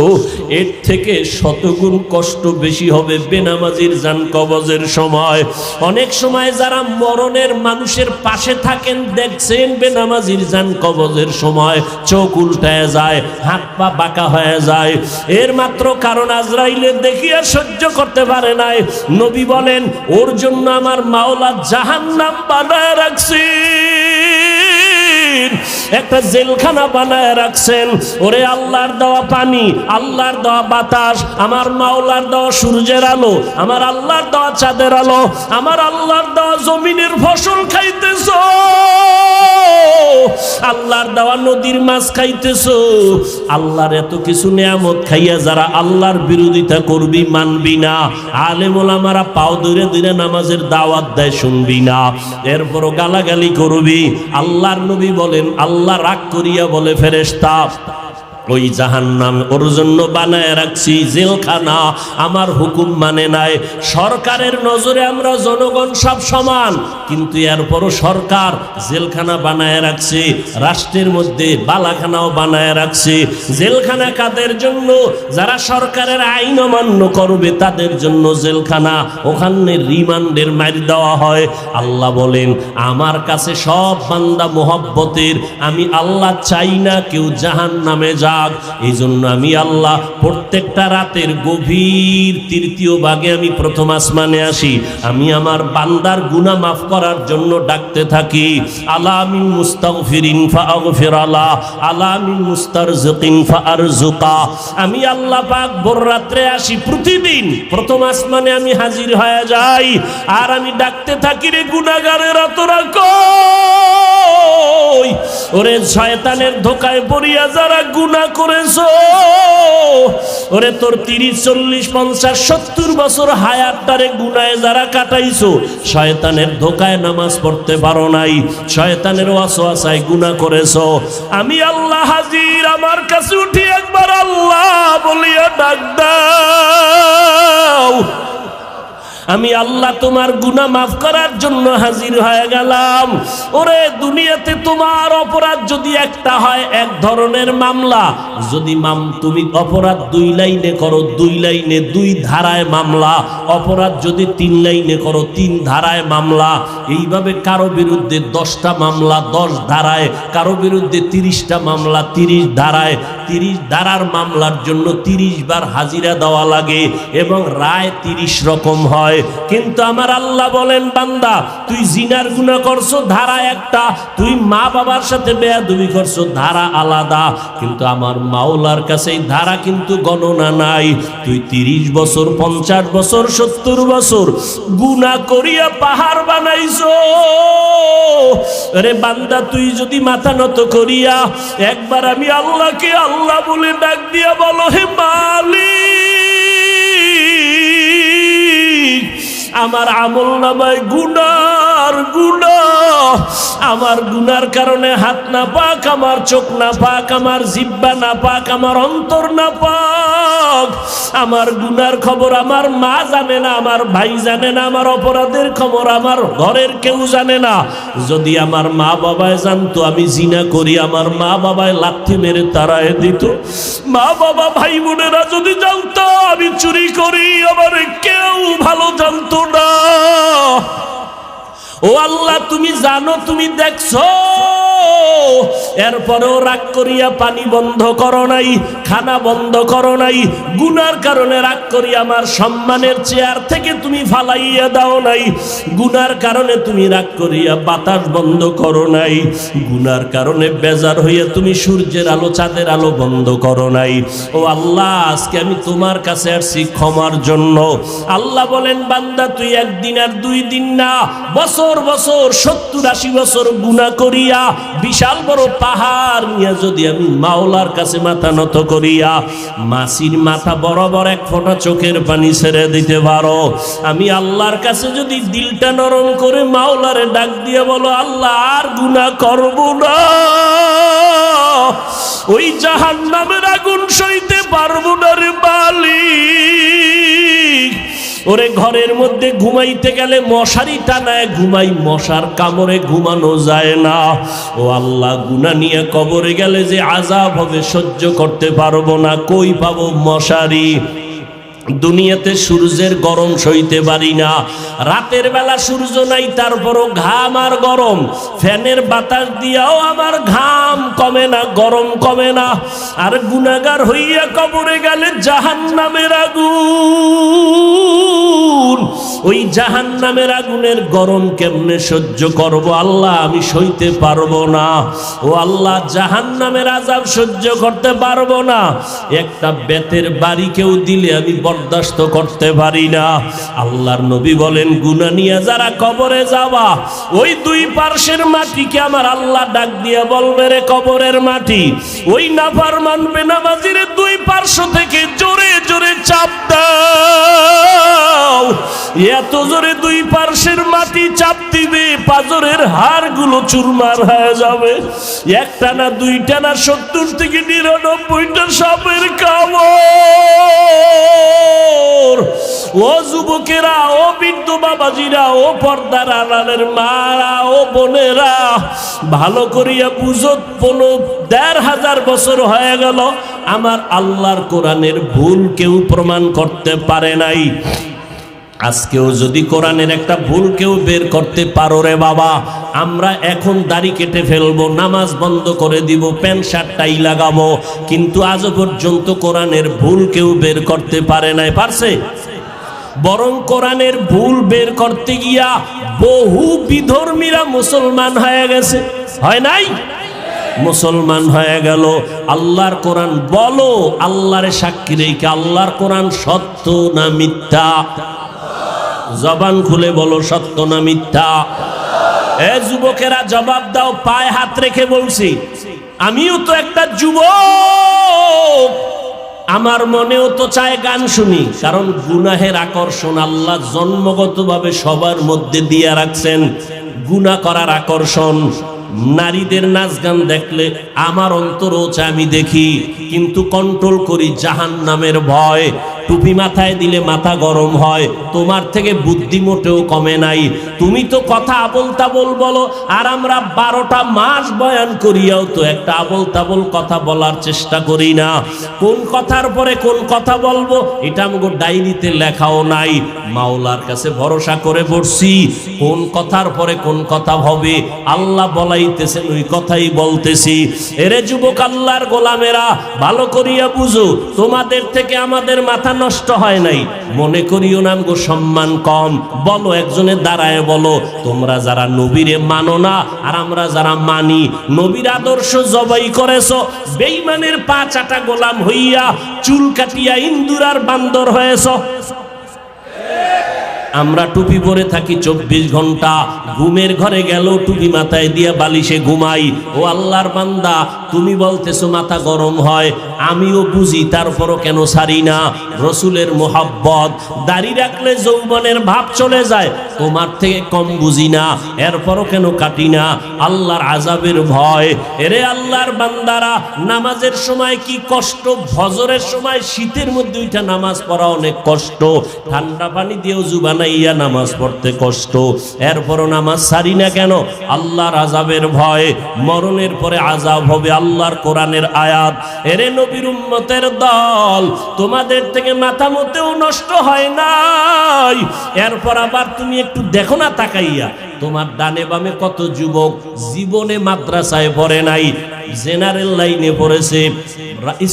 এর থেকে শতগুণ কষ্ট বেশি হবে বেনামাজির জান কবজের সময়। অনেক সময় যারা মরণের মানুষের পাশে থাকেন, দেখছেন বেনামাজির জান কবজের সময় চোখ উল্টায় যায়, হাত পা বাঁকা হয়ে যায়, এর মাত্র কারণ আজরাইলের দেখিয়া সহ্য করতে পারে নাই। নবী বলেন, ওর জন্য আমার মাওলা জাহান্নাম বানায় রাখছি। একটা জেলখানা বানায় রাখছেন। ওরে আল্লাহর দেওয়া পানি, আল্লাহর দেওয়া বাতাস, আমার মাওলার দেওয়া সূর্যের আলো, আমার আল্লাহর দেওয়া চাঁদের আলো, আমার আল্লাহর দেওয়া জমিনের ফসল খাইতেছো, আল্লাহর দেওয়া নদীর মাছ খাইতেছো। আল্লাহর এত কিছু নিয়ামত খাইয়া যারা আল্লাহর বিরোধিতা করবি, মানবি না, আলেম ওলামারা পাও ধরে ধরে নামাজের দাওয়াত দেয়, শুনবি না, এরপরও গালাগালি করবি। আল্লাহর নবী বলেন, আল্লাহ রাগ করিয়া বলে ফেরেশতা, ওই জাহান্নাম ওর জন্য বানায় রাখছি জেলখানা, আমার হুকুম মানে নাই। সরকারের নজরে আমরা জনগণ সব সমান, কিন্তু এরপরও সরকার জেলখানা বানায় রাখছে, রাষ্ট্রের মধ্যে বালাখানাও বানায় রাখছে। জেলখানা কাদের জন্য? যারা সরকারের আইন অমান্য করবে তাদের জন্য জেলখানা, ওখানে রিমান্ডের মার দেওয়া হয়। আল্লাহ বলেন, আমার কাছে সব বান্দা মোহব্বতের, আমি আল্লাহ চাই না কেউ জাহান্নামে যাক। এই জন্য আমি আল্লাহ প্রত্যেকটা রাতের গভীর তৃতীয় ভাগে আমি প্রথম আসমানে আসি, আমি আমার বান্দার গুনাহ মাফ করার জন্য ডাকতে থাকি। আলা মিন মুস্তাগফিরিন ফাগফির আলা, আলা মিন মুস্তারজিকিন ফারজুকা। আমি আল্লাহ পাক ভোর রাত্রে আসি, প্রতিদিন প্রথম আসমানে আমি হাজির হয়ে যাই, আর আমি ডাকতে থাকি, রে গুনাহগারেরা তোরা কই? ওরে শয়তানের ধোকায় পড়িয়া যারা গুনাহ করেছো, ওরে তোর 30, 40, 50, 70 বছর হায়াতটারে গুনাহে যারা কাটাইছো, শয়তানের ধোকায় নামাজ পড়তে পারো নাই, শয়তানের ওয়াসওয়াসায় গুনাহ করেছো, আমি আল্লাহ হাজির, আমার কাছে উঠি একবার আল্লাহ বলিয়া ডাক দাও। আমি আল্লাহ তোমার গুনাহ মাফ করার জন্য হাজির হয়ে গেলাম। ওরে দুনিয়াতে তোমার অপরাধ যদি একটা হয়, এক ধরনের মামলা, যদি তুমি অপরাধ 2 লাইনে করো, 2 লাইনে 2 ধারায় মামলা, অপরাধ যদি 3 লাইনে করো, 3 ধারায় মামলা। এইভাবে কারো বিরুদ্ধে 10টা মামলা 10 ধারায়, কারো বিরুদ্ধে 30টা মামলা 30 ধারায়। 30 ধারার মামলার জন্য 30 বার হাজিরা দেওয়া লাগে এবং রায় 30 রকম হয়। কিন্তু আমার আল্লাহ বলেন, বান্দা তুই জিনার গুনাহ করছো, ধারা একটা, তুই মা বাবার সাথে বেয়াদবি করছো, ধারা আলাদা। কিন্তু আমার মাওলার কাছে এই ধারা কিন্তু গণনা নাই। তুই 30 বছর 50 বছর 70 বছর গুনাহ করিয়া পাহাড় বানাইছো। আরে বান্দা, তুই যদি মাথা নত করিয়া একবার আমি আল্লাহকে আল্লাহ বলে ডাক দিয়া বলো, হে মালিক, আমার আমল নামায় গুনার গুনাহ, আমার গুনার কারণে হাত না পাক, আমার চোখ না পাক, আমার জিহ্বা না পাক, আমার অন্তর না পাক। আমার গুনার খবর আমার মা জানে না, আমার ভাই জানে না, আমার অপরাধের খবর আমার ঘরের কেউ জানে না। যদি আমার মা বাবায় জানতো আমি জিনা করি, আমার মা বাবায় লাথি মেরে তাড়ায় দিত। মা বাবা ভাই বোনেরা যদি জানতো আমি চুরি করি, আমার কেউ ভালো জানতো না। ও আল্লাহ, তুমি জানো, তুমি দেখছো, এরপরেও রাগ করিয়া পানি বন্ধ করো নাই, খানা বন্ধ করো নাই। গুনার কারণে রাগ করিয়া আমার সম্মানের চেয়ার থেকে তুমি ফালাইয়া দাও নাই। গুনার কারণে তুমি রাগ করিয়া বাতাস বন্ধ করো নাই। গুনার কারণে বেজার হইয়া তুমি সূর্যের আলো চাঁদের আলো বন্ধ করো নাই। ও আল্লাহ, আজকে আমি তোমার কাছে আসছি ক্ষমার জন্য। আল্লাহ বলেন, বান্দা তুই একদিন আর 2 দিন না, বছর বছর 70-80 বছর গুনাহ করিয়া বিশাল বড় পাহাড় নিয়ে যদি আমি মাওলার কাছে মাথা নত করিয়া মাসির মাথা বরাবর 1 ফোঁটা চোখের পানি ছেড়ে দিতে পারো, আমি আল্লাহর কাছে যদি দিলটা নরম করে মাওলারে ডাক দিয়ে বলো, আল্লাহ আর গুনাহ করব না, ওই জাহান্নামের আগুন সইতে পারবো না রে মালিক। ওরে ঘরের মধ্যে ঘুমাইতে গেলে মশারি টানায় ঘুমাই, মশার কামড়ে ঘুমানো যায় না। ও আল্লাহ, গুনাহ নিয়ে কবরে গেলে যে আযাব হবে সহ্য করতে পারবো না, কই পাবো মশারি? দুনিয়াতে সূর্যের গরম সইতে পারি না, রাতের বেলা সূর্য নাই তারপরও ঘাম আর গরম, ফ্যানের বাতাস দিয়াও আমার ঘাম কমে না, গরম কমে না। আর গুনাহগার হইয়া কবরে গেলে জাহান্নামের আগুন, ওই জাহান্নামের আগুনের গরম কেমনে সহ্য করব আল্লাহ, আমি সইতে পারবো না। ও আল্লাহ, জাহান্নামের আযাব সহ্য করতে পারবো না। একটা বেতের বাড়ি কেউ দিলে আমি বরদাস্ত করতে পারি না। আল্লাহর নবী বলেন, গুনাহ নিয়ে যারা কবরে যাবা, ওই দুই পার্শ্বের মাটিকে আমার আল্লাহ ডাক দিয়ে বলবে, রে কবরের মাটি, ওই নাফরমান বেনামাজির দুই পার্শ্ব থেকে জোরে জোরে চাপ দাও। এত জোরে দুই পার্শ্বের মাটি চাপ দিবে, পাজরের হাড়গুলো চুরমার হয়ে যাবে। একটা না, দুইটা না, 70 থেকে 99টা সাপের কামড়। ও যুবকেরা, ও বৃদ্ধ বাবাজিরা, ও পর্দার আড়ালের মারা, ও বোনেরা, ভালো করিয়া বুঝো, 15,500 বছর হয়ে গেল আমার আল্লাহর কোরআনের ভুল কেউ প্রমাণ করতে পারে নাই। আজকেও যদি কোরআনের একটা ভুল কেউ বের করতে পারো রে বাবা, আমরা এখন দাড়ি কেটে ফেলবো, নামাজ বন্ধ করে দিব, প্যান্ট শার্ট টাই লাগাবো, কিন্তু আজ পর্যন্ত কোরআনের ভুল কেউ বের করতে পারে নাই। পারছে? বরং কোরআনের ভুল বের করতে গিয়া বহু বিধর্মীরা মুসলমান হয়ে গেছে, হয় নাই? মুসলমান হয়ে গেল। আল্লাহর কোরআন বলো, আল্লাহর সাক্ষী রেখে, আল্লাহর কোরআন সত্য না মিথ্যা? জবান খুলে বলো, সত্য না মিথ্যা? এ যুবকেরা জবাব দাও, পায়ে হাত রেখে বলছি, আমিও তো একটা যুবক, আমার মনেও তো চায় গান শুনি, কারণ গুনাহের আকর্ষণ আল্লাহ জন্মগতভাবে সবার মধ্যে দিয়ে রাখছেন। গুনাহ করার আকর্ষণ, নারীদের নাচ গান দেখলে আমার অন্তরও চায় আমি দেখি, কিন্তু কন্ট্রোল করি জাহান্নামের ভয়। টুপি মাথায় দিলে মাথা গরম হয়, তোমার থেকে বুদ্ধি মোটেও কমে নাই। তুমি তো কথা আবল তাবল বলো, আর আমরা 12টা মাস বয়ান করিয়াও তো একটা আবল তাবল কথা বলার চেষ্টা করি না। কোন কথার পরে কোন কথা বলবো এটা আমাকে ডায়েরিতে লেখাও নাই। মাওলার কাছে ভরসা করে বসছি, কোন কথার পরে কোন কথা হবে আল্লাহ বলাইতেছেন, ওই কথাই বলতেছি। এরে যুবক, আল্লাহর গোলামেরা, ভালো করিয়া বুঝো, তোমাদের থেকে আমাদের মাথা নষ্ট হয় নাই, মনে করিও না গো সম্মান কম। বলো, একজনের দাঁড়ায় বলো, তোমরা যারা নবীরে মানো না আর আমরা যারা মানি, নবীর আদর্শ জবাই করেছো, বেঈমানের পা চাটা গোলাম হইয়া চুল কাটিয়া ইন্দুর আর বান্দর হয়েছো। আমরা টুপি পরে থাকি 24 ঘন্টা, ঘুমের ঘরে গেল টুপি মাথায় দিয়া বালিশে ঘুমাই। ও আল্লাহর বান্দা, তুমি বলতেছো মাথা গরম হয়, আমিও বুঝি, তারপরও কেন ছাড়ি না? রসুলের মোহাব্বত, দাড়ি রাখলে যৌবনের ভাব চলে যায়, তোমার থেকে কম বুঝি না, এরপরও কেন কাটি না? আল্লাহর আযাবের ভয়। এরে আল্লাহর বান্দারা, নামাজের সময় কি কষ্ট, ফজরের সময় শীতের মধ্যে উঠা নামাজ পড়া অনেক কষ্ট, ঠান্ডা পানি দিয়েও জুবান ইয়া নামাজ পড়তে কষ্ট, এরপরও নামাজ ছাড়ি না কেন? আল্লাহর আযাবের ভয়। মরণের পরে আযাব হবে, আল্লাহর কোরআনের আয়াত। এরে নবীর উম্মতের দল, তোমাদের থেকে মাথা মতেও নষ্ট হয় নাই। এরপর আবার তুমি একটু দেখো না তাকাইয়া, তোমার ডানে বামে কত যুবক জীবনে মাদ্রাসায় পড়ে নাই, জেনারেল লাইনে পড়েছে,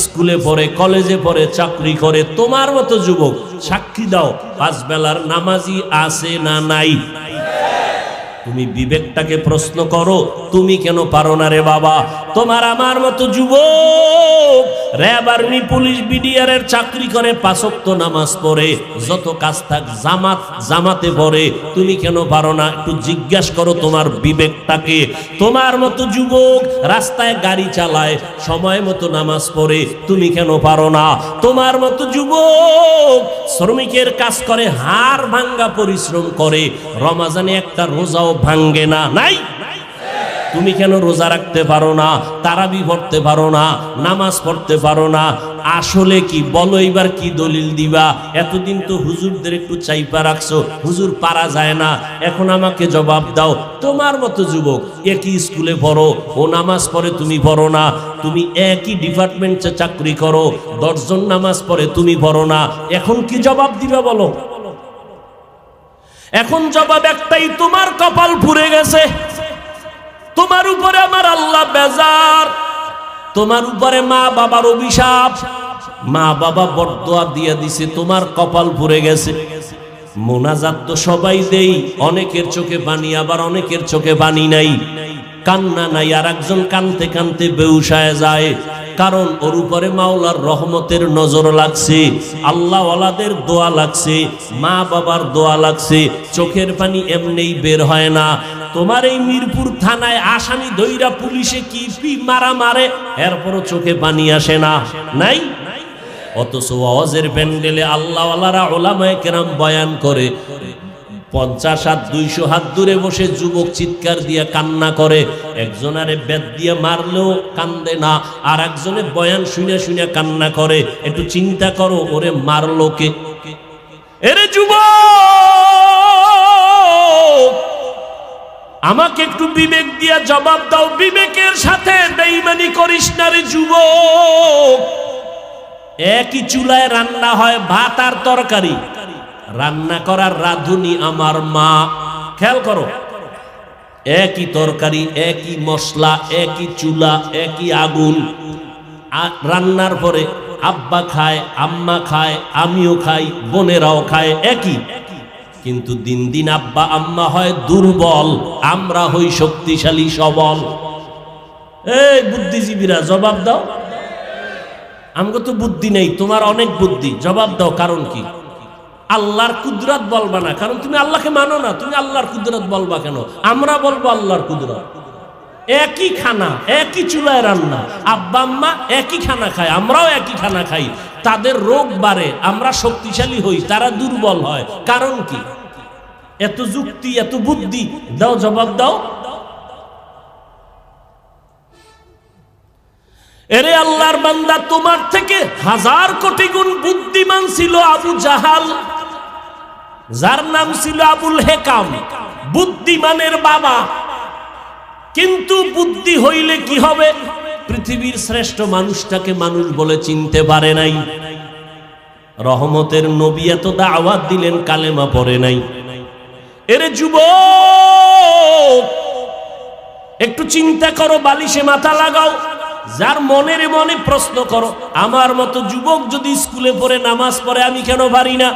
স্কুলে পড়ে, কলেজে পড়ে, চাকরি করে। তোমার মতো যুবক সাক্ষী দাও, 5 বেলার নামাজি আছে না নাই? তুমি বিবেকটাকে প্রশ্ন করো, তুমি কেন পারো না রে বাবা? তোমার আমার মতো যুবক র্যাব, আর্মি, পুলিশ, বিডিআর এর চাকরি করে, 5 ওয়াক্ত নামাজ পড়ে, যত কাজ থাক জামাতে পড়ে, তুমি কেন পারো না? একটু জিজ্ঞাসা করো তোমার বিবেকটাকে। তোমার মতো যুবক রাস্তায় গাড়ি চালায়, সময় মতো নামাজ পড়ে, তুমি কেন পারো না? তোমার মতো যুবক শ্রমিকের কাজ করে, হাড় ভাঙ্গা পরিশ্রম করে, রমাজানে একটা রোজাও ভাঙ্গে না, নাই? তুমি কেন রোজা রাখতে পারো না? তারাবি পড়তে পারো না? নামাজ পড়তে পারো না? আসলে কি বলো, এবার কি দলিল দিবা? এতদিন তো হুজুরদের একটু চাইপা রাখছো, হুজুর পারা যায় না, এখন আমাকে জবাব দাও। তোমার মতো যুবক একই স্কুলে পড়ো, ও নামাজ পড়ে তুমি পড়ো না, তুমি একই ডিপার্টমেন্টে চাকরি করো, 10 জন নামাজ পড়ে তুমি পড়ো না, এখন কি জবাব দিবা বলো? এখন জবাব একটাই, তোমার কপাল পুড়ে গেছে, তোমার উপরে আমার আল্লাহ বেজার, তোমার উপরে মা বাবার অভিশাপ, মা বাবা বরদোয়া দিয়ে দিছে, তোমার কপাল পুড়ে গেছে। মোনাজাত তো সবাই দেই, অনেকের চোখে পানি, আবার অনেকের চোখে পানি নাই, কান্না নাই, আর একজন কানতে কানতে বেউসায় যায়, কারণ ওর উপরে মাওলার রহমতের নজর লাগছে, আল্লাহ ওয়ালাদের দোয়া লাগছে, মা বাবার দোয়া লাগছে, চোখের পানি এমনিই বের হয় না। তোমার এই মিরপুর থানায় আসামি ধইরা পুলিশে কি মারা মারে, এরপরও চোখে পানি আসে না, নাই? অথচ ওয়াজের প্যান্ডেলে আল্লাহওয়ালারা ওলামায়ে কেরাম বয়ান করে, 50 হাত 200 হাত দূরে বসে যুবক চিৎকার দিয়ে কান্না করে, একজনারে বেত দিয়ে মারলেও কান্দে না, আর একজনে বয়ান শুনে শুনে কান্না করে। একটু চিন্তা করো, ওরে মারলো কে? এরে যুবক, আমাকে একটু বিবেক দিয়া জবাব দাও, বিবেকের সাথে বেঈমানি করিস না রে যুবক। একই চুলায় রান্না হয় ভাত আর তরকারি, রান্না করার রাঁধুনি আমার মা, খেয়াল করো, একই তরকারি, একই মশলা, একই চুলা, একই আগুন, রান্নার পরে আব্বা খায়, আম্মা খায়, আমিও খাই, বোনেরাও খায় একই, কিন্তু দিন দিন আব্বা আম্মা হয় দুর্বল, আমরা হই শক্তিশালী সবল। এই বুদ্ধিজীবীরা জবাব দাও, আমাকে তো বুদ্ধি নেই, তোমার অনেক বুদ্ধি, জবাব দাও কারণ কি? আল্লাহর কুদরত বলবা না, কারণ তুমি আল্লাহকে মানো না, তুমি আল্লাহর কুদরত বলবা কেন? আমরা বলবো আল্লাহর কুদরত। একই খানা, একই চুলায় রান্না, আব্বা আম্মা একই খানা খায়, আমরাও একই খানা খাই, তাদের রোগ বাড়ে, আমরা শক্তিশালী হই, তারা দুর্বল হয়, কারণ কি? এত যুক্তি, এত বুদ্ধি, দাও জবাব দাও। এরে আল্লাহর বান্দা, তোমার থেকে 1000 কোটি গুণ বুদ্ধিমান ছিল আবু জাহাল, যার নাম ছিল আবুল হেকাম, বুদ্ধিমানের বাবা। কিন্তু বুদ্ধি হইলে কি হবে? পৃথিবীর শ্রেষ্ঠ মানুষটাকে মানুষ বলে চিনতে পারে নাই। রহমতের নবী এত দাওয়াত দিলেন, কালেমা পড়ে নাই। এরে যুবক, একটু চিন্তা করো, বালিশে মাথা লাগাও, যার মনের মনে প্রশ্ন করো, আমার মতো যুবক যদি স্কুলে পড়ে নামাজ পড়ে আমি কেন পারি না?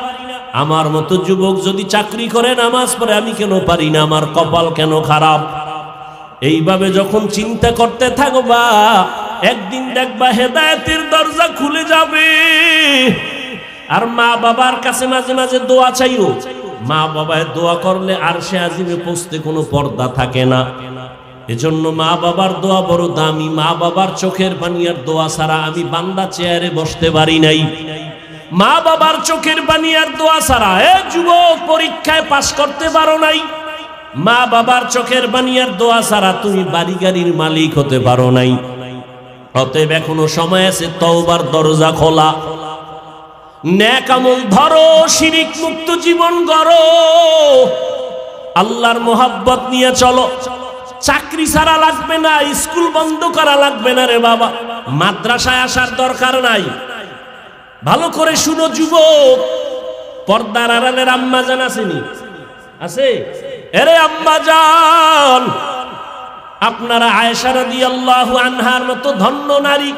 আমার মতো যুবক যদি চাকরি করে নামাজ পড়ে আমি কেন পারি না? আমার কপাল কেন খারাপ? এইভাবে যখন চিন্তা করতে থাকবা, একদিন দেখবা হেদায়েতের দরজা খুলে যাবে। আর মা বাবার কাছে মাঝে মাঝে দোয়া চাইও, মা বাবায় দোয়া করলে আরশে আজিমে পৌঁছতে কোনো পর্দা থাকে না। এজন্য মা বাবার দোয়া বড় দামি। মা বাবার চোখের পানি আর দোয়া ছাড়া আমি বান্দা চেয়ারে বসতে পারি নাই। মা বাবার চোখের পানি আর দোয়া ছাড়া যুবক পরীক্ষায় পাশ করতে পারো নাই। মা বাবার চোখের পানি আর দোয়া ছাড়া তুমি বাড়ি গাড়ির মালিক হতে পারো নাই। অতএব এখনো সময় আছে, তওবার দরজা খোলা, নেক আমল ধরো, শিরিক মুক্ত জীবন গড়ো, আল্লাহর মোহাব্বত নিয়ে চলো। চাকরি ছাড়া লাগবে না, স্কুল বন্ধ করা লাগবে না রে বাবা, মাদ্রাসায় আসার দরকার নাই। ভালো করে শুনো যুবক, পর্দার আড়ালের আম্মা জান আসেনি? আছে? এরে আম্মা জান, আপনারা আয়েশা রাদিয়াল্লাহু আনহার মতো ধন্য নারী,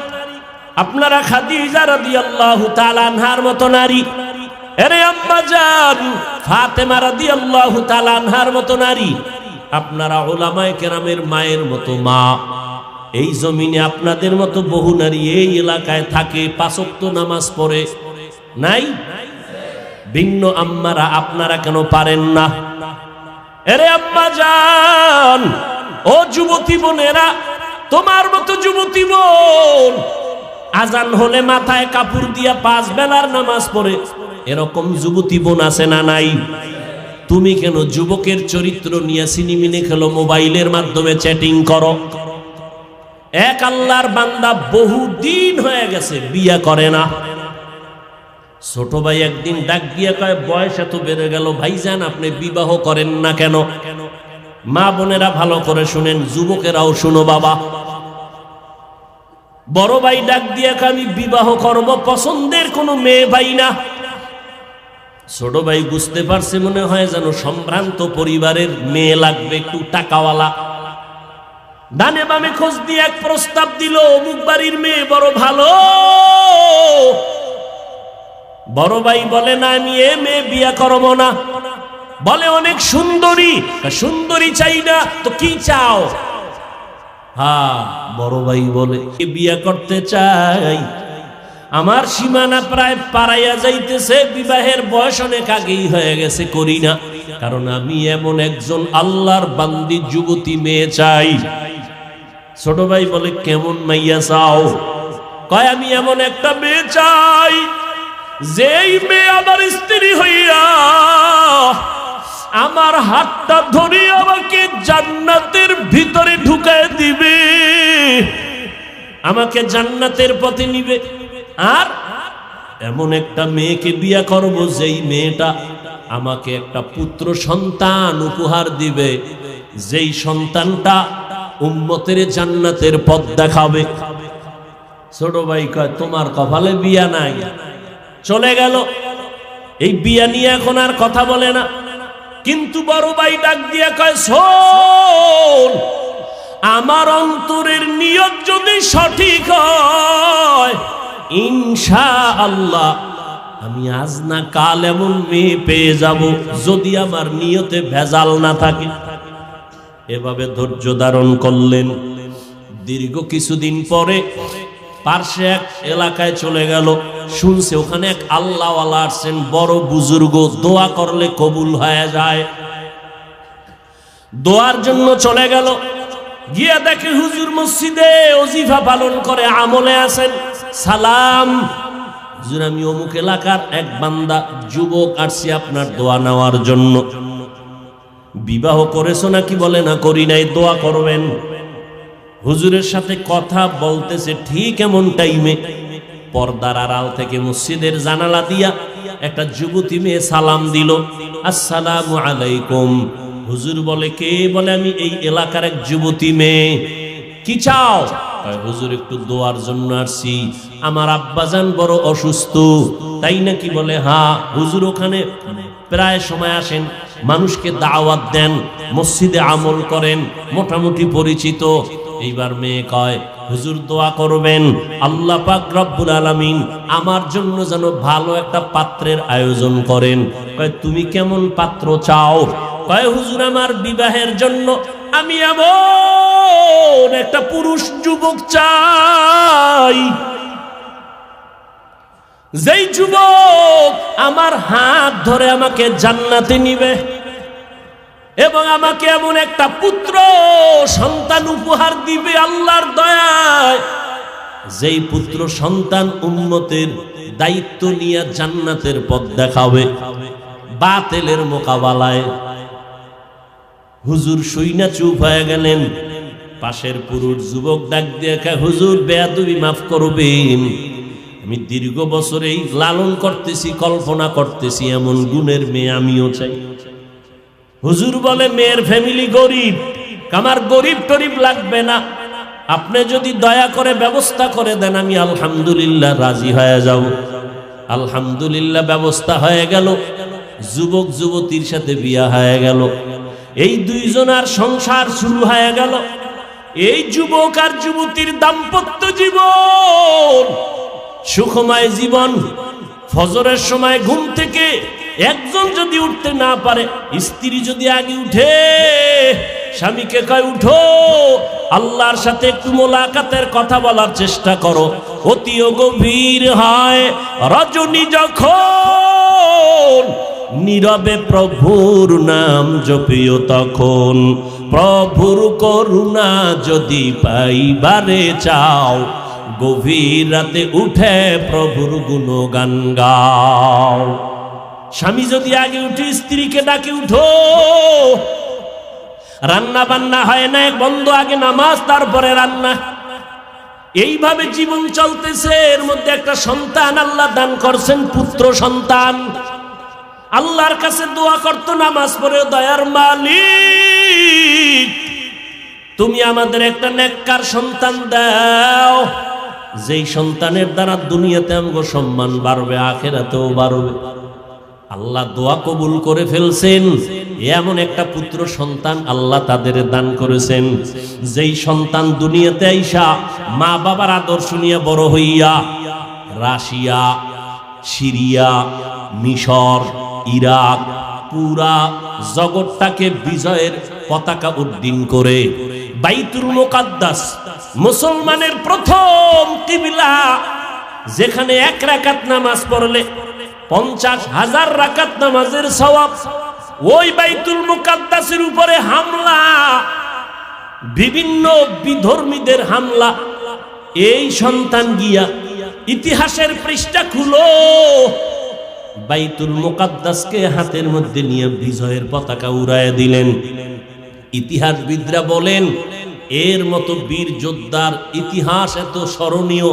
আপনারা খাদিজা রাদিয়াল্লাহু তাআলা আনহার মতো নারী, এরে আম্মা জান ফাতেমা রাদিয়াল্লাহু তাআলা আনহার মতো নারী, আপনারা উলামায়ে কেরামের মায়ের মতো মা। এই জমিনে আপনাদের মতো বহু নারী এই এলাকায় থাকে, 5 ওয়াক্ত নামাজ পড়ে, নাই? ভিন্ন আম্মারা আপনারা কেন পারেন না? এরে আম্মা জান, ও যুবতী বোনেরা, তোমার মতো যুবতী বোন আজান হলে মাথায় কাপড় দিয়া 5 বেলার নামাজ পড়ে, এরকম যুবতী বোন আছে না নাই? তুমি কেন যুবকের চরিত্র নিয়ে সিনেমিনে খেলো, মোবাইলের মাধ্যমে চ্যাটিং করো? এক আল্লাহর বান্দা বহুদিন হয়ে গেছে বিয়া করে না। ছোট ভাই একদিন ডাক দিয়ে কয়, বয়স এত বেড়ে গেল ভাইজান, আপনি বিবাহ করেন না কেন? মা বোনেরা ভালো করে শুনেন, যুবকেরাও শুনো বাবা। বড় ভাই ডাক দিয়ে কয়, আমি বিবাহ করব, পছন্দের কোনো মেয়ে পাই না। ছোট ভাই বুঝতে পারছে মনে হয় যেন সম্ভ্রান্ত পরিবারের মেয়ে লাগবে, একটু টাকাওয়ালা। ডানে বামে খোঁজ দিয়ে এক প্রস্তাব দিল, অমুক বাড়ির মেয়ে বড় ভালো। বড় ভাই বলে, না আমি এ মেয়ে বিয়া করব না। বলে অনেক সুন্দরী। সুন্দরী চাই না তো কি চাও? হ্যাঁ, বড় ভাই বলে বিয়া করতে চাই, আমার সীমানা প্রায় পারাইয়া যাইতেছে, বিবাহের বয়স অনেক আগেই হয়ে গেছে, করি না, কারণ আমি এমন একজন আল্লাহর বান্দি যুবতী মেয়ে চাই। ছোট ভাই বলে, কেমন মাইয়া চাও? কয়, আমি এমন একটা মেয়ে চাই যেই মেয়ে আমার স্ত্রী হইয়া আমার হাতটা ধরে আমাকে জান্নাতের ভিতরে ঢুকায় দিবে, আমাকে জান্নাতের পথে নিবে। আর এমন একটা মেয়েকে বিয়া করব যেই মেয়েটা আমাকে একটা পুত্র সন্তান উপহার দিবে, যেই সন্তানটা উম্মতের জান্নাতের পথ দেখাবে। ছোট ভাই কয়, তোমার কপালে বিয়া নাই। চলে গেল। এই বিয়া নিয়ে এখন আর কথা বলে না। কিন্তু বড় ভাই ডাক দিয়ে কয়, শোন, আমার অন্তরের নিয়ত যদি সঠিক হয়, ইনশাআল্লাহ আমি আজ না কাল এমন মেয়ে পেয়ে যাব, যদি আমার নিয়তে ভেজাল না থাকে। এভাবে ধৈর্য ধারণ করলেন। দীর্ঘ কিছুদিন পরে পার্শ্বে এক এলাকায় চলে গেল, শুনছে ওখানে এক আল্লাহওয়ালা আসছেন, বড় বুজুর্গ, দোয়া করলে কবুল হয়ে যায়। দোয়ার জন্য চলে গেল। গিয়া দেখে হুজুর মসজিদে ওজিফা পালন করে, আমলে আছেন। সালাম, হুজুর আমি অমুক এলাকার এক বান্দা যুবক, আসছি আপনার দোয়া নেওয়ার জন্য। বিবাহ করেছো নাকি? বলে না, করি নাই, দোয়া করবেন। হুজুরের সাথে কথা বলতেছে, ঠিক এমন টাইমে পর্দার আড়াল থেকে মসজিদের জানালা দিয়া একটা যুবতী মেয়ে সালাম দিল, আসসালামু আলাইকুম। হুজুর বলে, কে? বলে, আমি এই এলাকার এক যুবতী মেয়ে। কি চাও? হুজুর একটু দোয়ার জন্য আসছি, আমার আব্বাজান বড় অসুস্থ। তাই নাকি? বলে, হ্যাঁ। হুজুর ওখানে প্রায় সময় আসেন, মানুষকে দাওয়াত দেন, মসজিদে আমল করেন, মোটামুটি পরিচিত। এইবার মেয়ে কয়, হুজুর দোয়া করবেন, আল্লাহ পাক রব্বুল আলামিন আমার জন্য যেন ভালো একটা পাত্রের আয়োজন করেন। কয়, তুমি কেমন পাত্র চাও? কয়, হুজুর আমার বিবাহের জন্য আমি এমন একটা পুরুষ যুবক চাই, যেই যুবক আমার হাত ধরে আমাকে জান্নাতে নিবে এবং আমাকে এমন একটা পুত্র সন্তান উপহার দিবে আল্লাহর দয়ায়, যেই পুত্র সন্তান উম্মতের দায়িত্ব নিয়ে জান্নাতের পথ দেখাবে বাতিলের মোকাবেলায়। হুজুর শুইনা চুপ হয়ে গেলেন। পাশের পুরুষ যুবক ডাক দিয়ে কয়, হুজুর বেয়াদবি মাফ করবেন, আমি দীর্ঘ বছর এই লালন করতেছি, কল্পনা করতেছি এমন গুণের মেয়ে আমিও চাই। হুজুর বলে, মেয়ের ফ্যামিলি গরিব, আমার গরিব টরিব লাগবে না, আপনি যদি দয়া করে ব্যবস্থা করে দেন আমি আলহামদুলিল্লাহ রাজি হয়ে যাব। আলহামদুলিল্লাহ ব্যবস্থা হয়ে গেল, যুবক যুবতীর সাথে বিয়া হয়ে গেল। এই দুইজনার সংসার শুরু হয়ে গেল। এই যুবক আর যুবতীর দাম্পত্য জীবন সুখময় জীবন। ফজরের সময় ঘুম থেকে একজন যদি উঠতে না পারে, স্ত্রী যদি আগে উঠে, স্বামীকে কয়, উঠো, আল্লাহর সাথে একটু মোলাকাতের কথা বলার চেষ্টা করো। অতিও গভীর হয় রজনী যখন, নীরবে প্রভুর নাম জপিও তখন। প্রভুর করুণা যদি পাইবারে চাও, গভীর রাতে উঠে প্রভুর গুণগান গাও। স্বামী যদি আগে উঠে স্ত্রীকে ডাকে, উঠো, রান্না বান্না হয় না, এক বন্ধ, আগে নামাজ তারপরে রান্না। এইভাবে জীবন চলতেছে। এর মধ্যে একটা সন্তান আল্লাহ দান করছেন, পুত্র সন্তান। আল্লাহর কাছে দোয়া করতো নামাজ পড়ে, দয়ার মালিক তুমি আমাদের একটা নেককার সন্তান দাও, যেই সন্তানের দ্বারা দুনিয়াতে আমগো সম্মান বাড়বে, আখিরাতেও বাড়বে। আল্লাহ দোয়া কবুল করে ফেলছেন। এমন একটা পুত্র সন্তান আল্লাহ তাদের দান করেছেন, যেই সন্তান দুনিয়াতে আইসা মা বাবার আদর্শ নিয়ে বড় হইয়া রাশিয়া, সিরিয়া, মিশর, ইরাক পুরা জগৎটাকে বিজয়ের পতাকা উড্ডীন করে বাইতুল মুকাদ্দাস মুসলমানের প্রথম কিবলা, যেখানে এক রাকাত নামাজ পড়লে 50,000 রাকাত নামাজের সওয়াব। ওই বাইতুল মুকাদ্দাসের উপরে হামলা, বিভিন্ন বিধর্মীদের হামলা। এই সন্তান গিয়া ইতিহাসের পৃষ্ঠা খুলো, বাইতুল মুকাদ্দাসকে হাতের মধ্যে নিয়ে বিজয়ের পতাকা উড়াইয়া দিলেন। ইতিহাসবিদরা বলেন এর মতো বীর যোদ্ধার ইতিহাস এত স্মরণীয়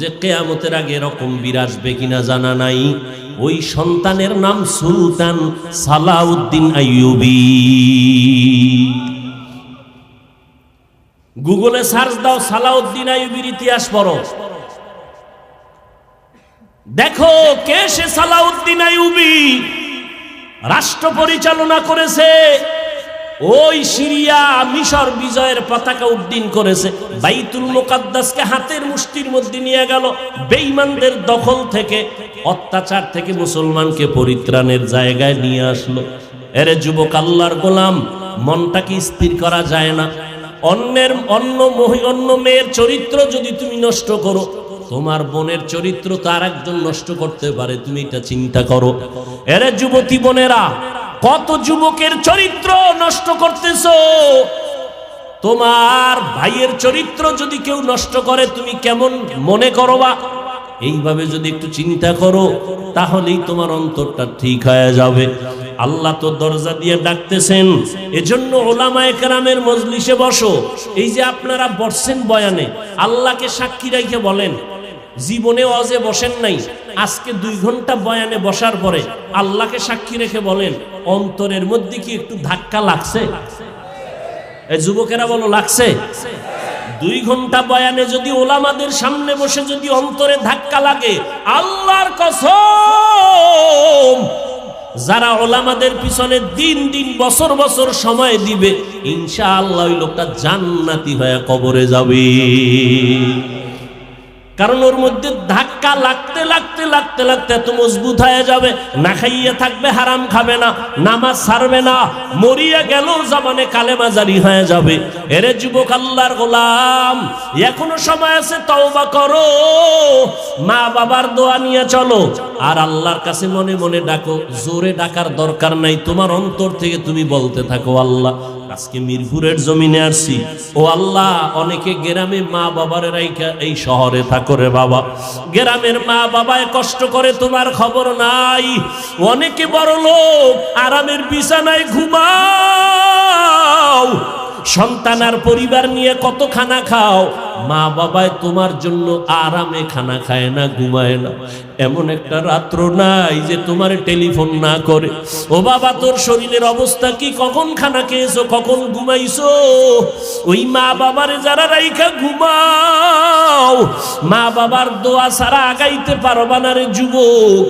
যে কিয়ামতের আগে এরকম বীর আসবে কিনা জানা নাই। ওই সন্তানের নাম সুলতান সালাউদ্দিন আইয়ুবী। গুগলে সার্চ দাও, সালাউদ্দিন আইয়ুবীর ইতিহাস পড়ো, দেখো কে সে সালাউদ্দিন আইয়ুবী। রাষ্ট্র পরিচালনা করেছে, ওই সিরিয়া মিশর বিজয়ের পতাকা উড্ডীন করেছে, বাইতুল মুকাদ্দাসকে হাতের মুষ্টির মধ্যে নিয়ে গেল, বেঈমানদের দখল থেকে, অত্যাচার থেকে মুসলমানকে পরিত্রাণের জায়গায় নিয়ে আসলো। এরে যুবক আল্লাহর গোলাম, মনটা কি স্থির করা যায় না? অন্য মেয়ের চরিত্র যদি তুমি নষ্ট করো, তোমার বোনের চরিত্র তার একজন নষ্ট করতে পারে, তুমি এটা চিন্তা করো। এরে যুবতী বোনেরা, কত যুবকের চরিত্র নষ্ট করতেছো। তোমার ভাইয়ের চরিত্র যদি কেউ নষ্ট করে তুমি কেমন মনে করবা? এইভাবে যদি একটু চিন্তা করো, তাহলেই তোমার অন্তরটা ঠিক হয়ে যাবে। আল্লাহ তো দরজা দিয়ে ডাকতেছেন। এজন্য ওলামায়ে কেরামের মজলিসে বসো। এই যে আপনারা বসছেন বয়ানে, আল্লাহকে সাক্ষী রেখে বলেন, জীবনে ওয়াজে বসেন নাই, আজকে 2 ঘন্টা বয়ানে বসার পরে আল্লাহকে সাক্ষী রেখে বলেন, অন্তরের মধ্যে কি একটু ধাক্কা লাগছে? এই যুবকেরা বলো, লাগছে? 2 ঘন্টা বয়ানে যদি ওলামাদের সামনে বসে যদি অন্তরে ধাক্কা লাগে, আল্লাহর কসম, যারা ওলামাদের পিছনে দিন দিন বছর বছর সময় দিবে, ইনশাআল্লাহ ওই লোকটা জান্নাতি হয়ে কবরে যাবে। কারণ ওর মধ্যে ধাক্কা লাগতে লাগতে লাগতে লাগতে এত মজবুত হয়ে যাবে, না খাইয়ে থাকবে, হারাম খাবে না, নামাজ ছাড়বে না, মরিয়া গেল জামানে কালেমা জারি হয়ে যাবে। এরে যুবক আল্লাহর গোলাম, এখনো সময় আছে, তওবা করো, মা বাবার দোয়া নিয়ে চলো, আর আল্লাহর কাছে মনে মনে ডাকো। জোরে ডাকার দরকার নাই, তোমার অন্তর থেকে তুমি বলতে থাকো, আল্লাহ আজকে মিরপুরের জমিনে আসছি, ও আল্লাহ, অনেকে গ্রামে মা বাবার রাইখা এই শহরে থাকো রে বাবা, গ্রামের মা বাবায় কষ্ট করে তোমার খবর নাই, অনেকে বড় লোক আরামের বিছানায় ঘুমাও, সন্তান আর পরিবার নিয়ে কত খানা খাও, মা বাবায় তোমার জন্য আরামে খানা খায় না, ঘুমায় না। এমন একটা রাত্র নাই যে তোমার টেলিফোন না করে, ও বাবা তোর শরীরের অবস্থা কি, কখন খানা খেয়েছো, কখন ঘুমাইছো? ওই মা বাবারে যারা রাইখা ঘুমাও, মা বাবার দোয়া ছাড়া আগাইতে পারবা না রে যুবক।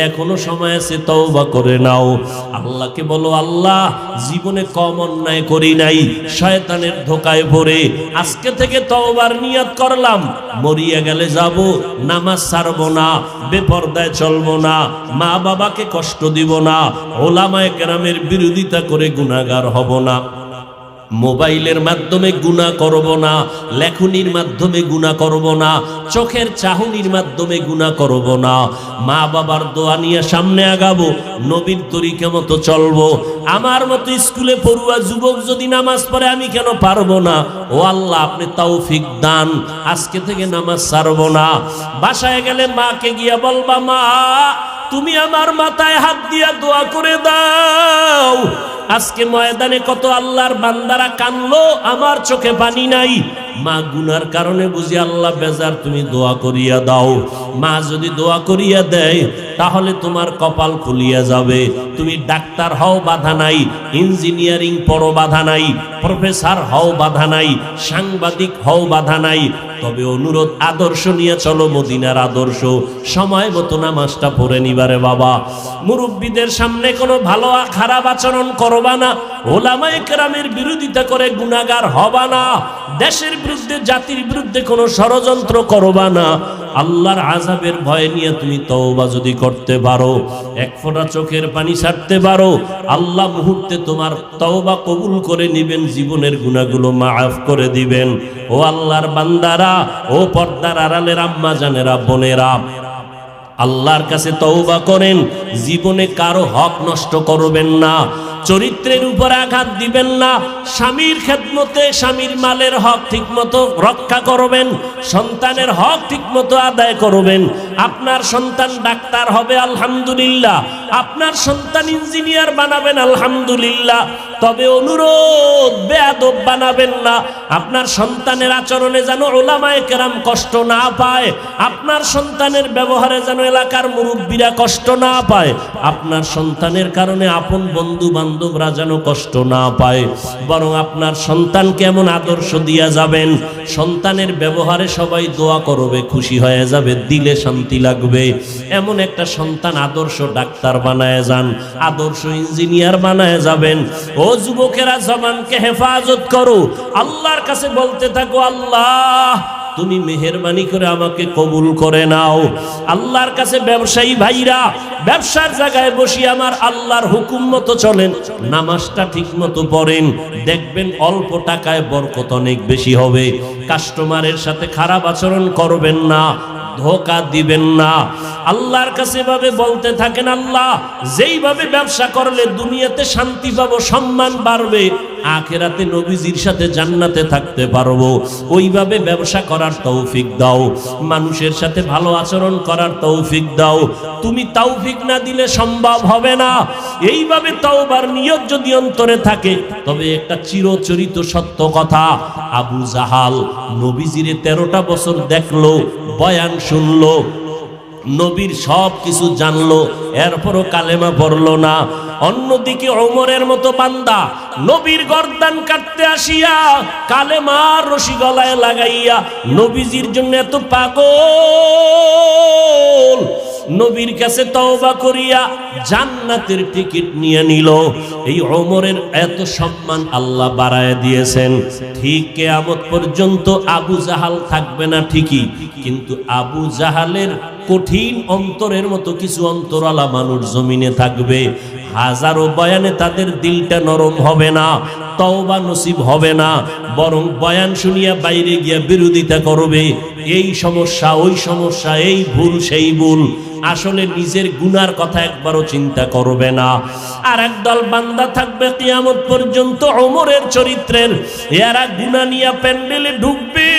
এখনো সময় আছে, তওবা করে নাও। আল্লাহকে বলো, আল্লাহ জীবনে কম অন্যায় করি নাই, শয়তানের ধোকায় পড়ে আজকে থেকে তওবার নিয়ত করলাম, মরিয়া গেলে যাব, নামাজ ছাড়বো না, বেপরদায় চলবো না, মা বাবাকে কষ্ট দিব না, ওলামায়ে কেরামের বিরোধিতা করে গুনাহগার হব না, মোবাইলের মাধ্যমে গুনাহ করব না, লেখনির মাধ্যমে গুনাহ করব না, চোখের চাহনির মাধ্যমে গুনাহ করব না, মা বাবার দোয়া নিয়ে সামনে আগাবো, নবীর তরিকা মতো চলবো। আমার মতো স্কুলে পড়ুয়া যুবক যদি নামাজ পড়ে, আমি কেন পারবো না? ও আল্লাহ, আপনি তৌফিক দান, আজকে থেকে নামাজ ছাড়বো না। বাসায় গেলে মাকে গিয়া বলবা, মা তুমি আমার মাথায় হাত দিয়া দোয়া করে দাও। আজকে ময়দানে কত আল্লাহর বান্দারা কানলো, আমার চোখে পানি নাই, মা গুনার কারণে বুঝি আল্লাহ বেজার, তুমি দোয়া করিয়া দাও। মা যদি দোয়া করিয়া দেয় তাহলে তোমার কপাল খুলিয়া যাবে। তুমি ডাক্তার হও বাধা নাই, ইঞ্জিনিয়ারিং পড়ো বাধা নাই, প্রফেসর হও বাধা নাই, সাংবাদিক হও বাধা নাই। তবে অনুরোধ, আদর্শ নিয়ে চলো মদিনার আদর্শ। সময় মতো নামাজটা পড়ে নিবারে বাবা। মুরব্বীদের সামনে কোনো ভালো খারাপ আচরণ করবা না, ওলামায়ে কেরামের বিরোধিতা করে গুনাহগার হবা না, দেশের বিরুদ্ধে জাতির বিরুদ্ধে কোনো ষড়যন্ত্র করবা না। আল্লাহর আযাবের ভয় নিয়ে তুমি তওবা যদি করতে পারো, এক ফোঁটা চোখের পানি ছাড়তে পারো, আল্লাহ মুহূর্তে তোমার তওবা কবুল করে নেবেন, জীবনের গুনাহগুলো মাফ করে দিবেন। ও আল্লাহর বান্দারা, ও পর্দার আড়ালের আম্মা জানেরা, বোনেরা, আল্লাহর কাছে তওবা করেন, জীবনে কারো হক নষ্ট করবেন না, চরিত্রের উপর আঘাত দিবেন না, স্বামীর খেদমতে স্বামীর মালের হক ঠিকমতো রক্ষা করবেন, সন্তানের হক ঠিকমতো আদায় করবেন। আপনার সন্তান ডাক্তার হবে আলহামদুলিল্লাহ, আপনার সন্তান ইঞ্জিনিয়ার বানাবেন আলহামদুলিল্লাহ, তবে অনুরোধ, বেয়াদব বানাবেন না। আপনার সন্তানের আচরণে যেন উলামায়ে কেরাম কষ্ট না পায়, আপনার সন্তানের ব্যবহারে যেন এলাকার মুরব্বীরা কষ্ট না পায়, আপনার সন্তানের কারণে আপন বন্ধু বান্ধবরা যেন কষ্ট না পায়। বরং আপনার সন্তানকে এমন আদর্শ দিয়া যাবেন, সন্তানের ব্যবহারে সবাই দোয়া করবে, খুশি হয়ে যাবে, দিলে শান্তি লাগবে। এমন একটা সন্তান আদর্শ ডাক্তার বানায় যান, আদর্শ ইঞ্জিনিয়ার বানায় যাবেন। ও যুবকেরা, জবানকে হেফাজত করো, আল্লাহর কাছে বলতে থাকো, আল্লাহ তুমি মেহেরবানি করে আমাকে কবুল করে নাও। আল্লাহর কাছে ব্যবসায়ী ভাইরা, ব্যবসার জায়গায় বসি আমার আল্লাহর হুকুম মতো চলেন, নামাজটা ঠিক মতো পড়েন, দেখবেন অল্প টাকায় বরকত অনেক বেশি হবে। কাস্টমারের সাথে খারাপ আচরণ করবেন না, ধোঁকা দিবেন না। আল্লাহর কাছে ভাবে বলতে থাকেন, আল্লাহ যেইভাবে ব্যবসা করলে দুনিয়াতে শান্তি পাবো, সম্মান বাড়বে, আখিরাতে নবীজির সাথে জান্নাতে থাকতে পারবো, ওইভাবে ব্যবসা করার তৌফিক দাও। মানুষের সাথে ভালো আচরণ করার তৌফিক দাও। তুমি তৌফিক না দিলে সম্ভব হবে না। এইভাবে তওবার নিয়ত যদি অন্তরে থাকে, তবে একটা চিরচরিত সত্য কথা, আবু জাহাল নবীজিরে 13টা বছর দেখলো, বয়ান শুনলো, নবীর সব কিছু জানলো, এরপরও কালেমা পড়লো না। অন্যদিকে ওমরের মতো বান্দা নবীর গর্দান কাটতে আসিয়া কালেমার রশি গলায় লাগাইয়া নবীজির জন্য এত পাগল, নবীর কাছে তওবা করিয়া জান্নাতের টিকিট নিয়ে নিল। এই ওমরের এত সম্মান আল্লাহ বাড়ায় দিয়েছেন। ঠিক কিয়ামত পর্যন্ত আবু জাহাল থাকবে না ঠিকই, কিন্তু আবু জাহালের কঠিন অন্তরের মতো কিছু অন্তরালা মানুষ জমিনে থাকবে। হাজারো বয়ানে তাদের দিলটা নরম হবে না, তওবা নসিব হবে না, বরং বয়ান শুনিয়া বাইরে গিয়া বিরোধিতা করবে, এই সমস্যা ওই সমস্যা, এই ভুল সেই ভুল, আসলে নিজের গুনার কথা একবারও চিন্তা করবে না। আর একদল বান্দা থাকবে কিয়ামত পর্যন্ত ওমরের চরিত্রের, এরা গুনাহ নিয়ে প্যান্ডেলে ঢুকবে,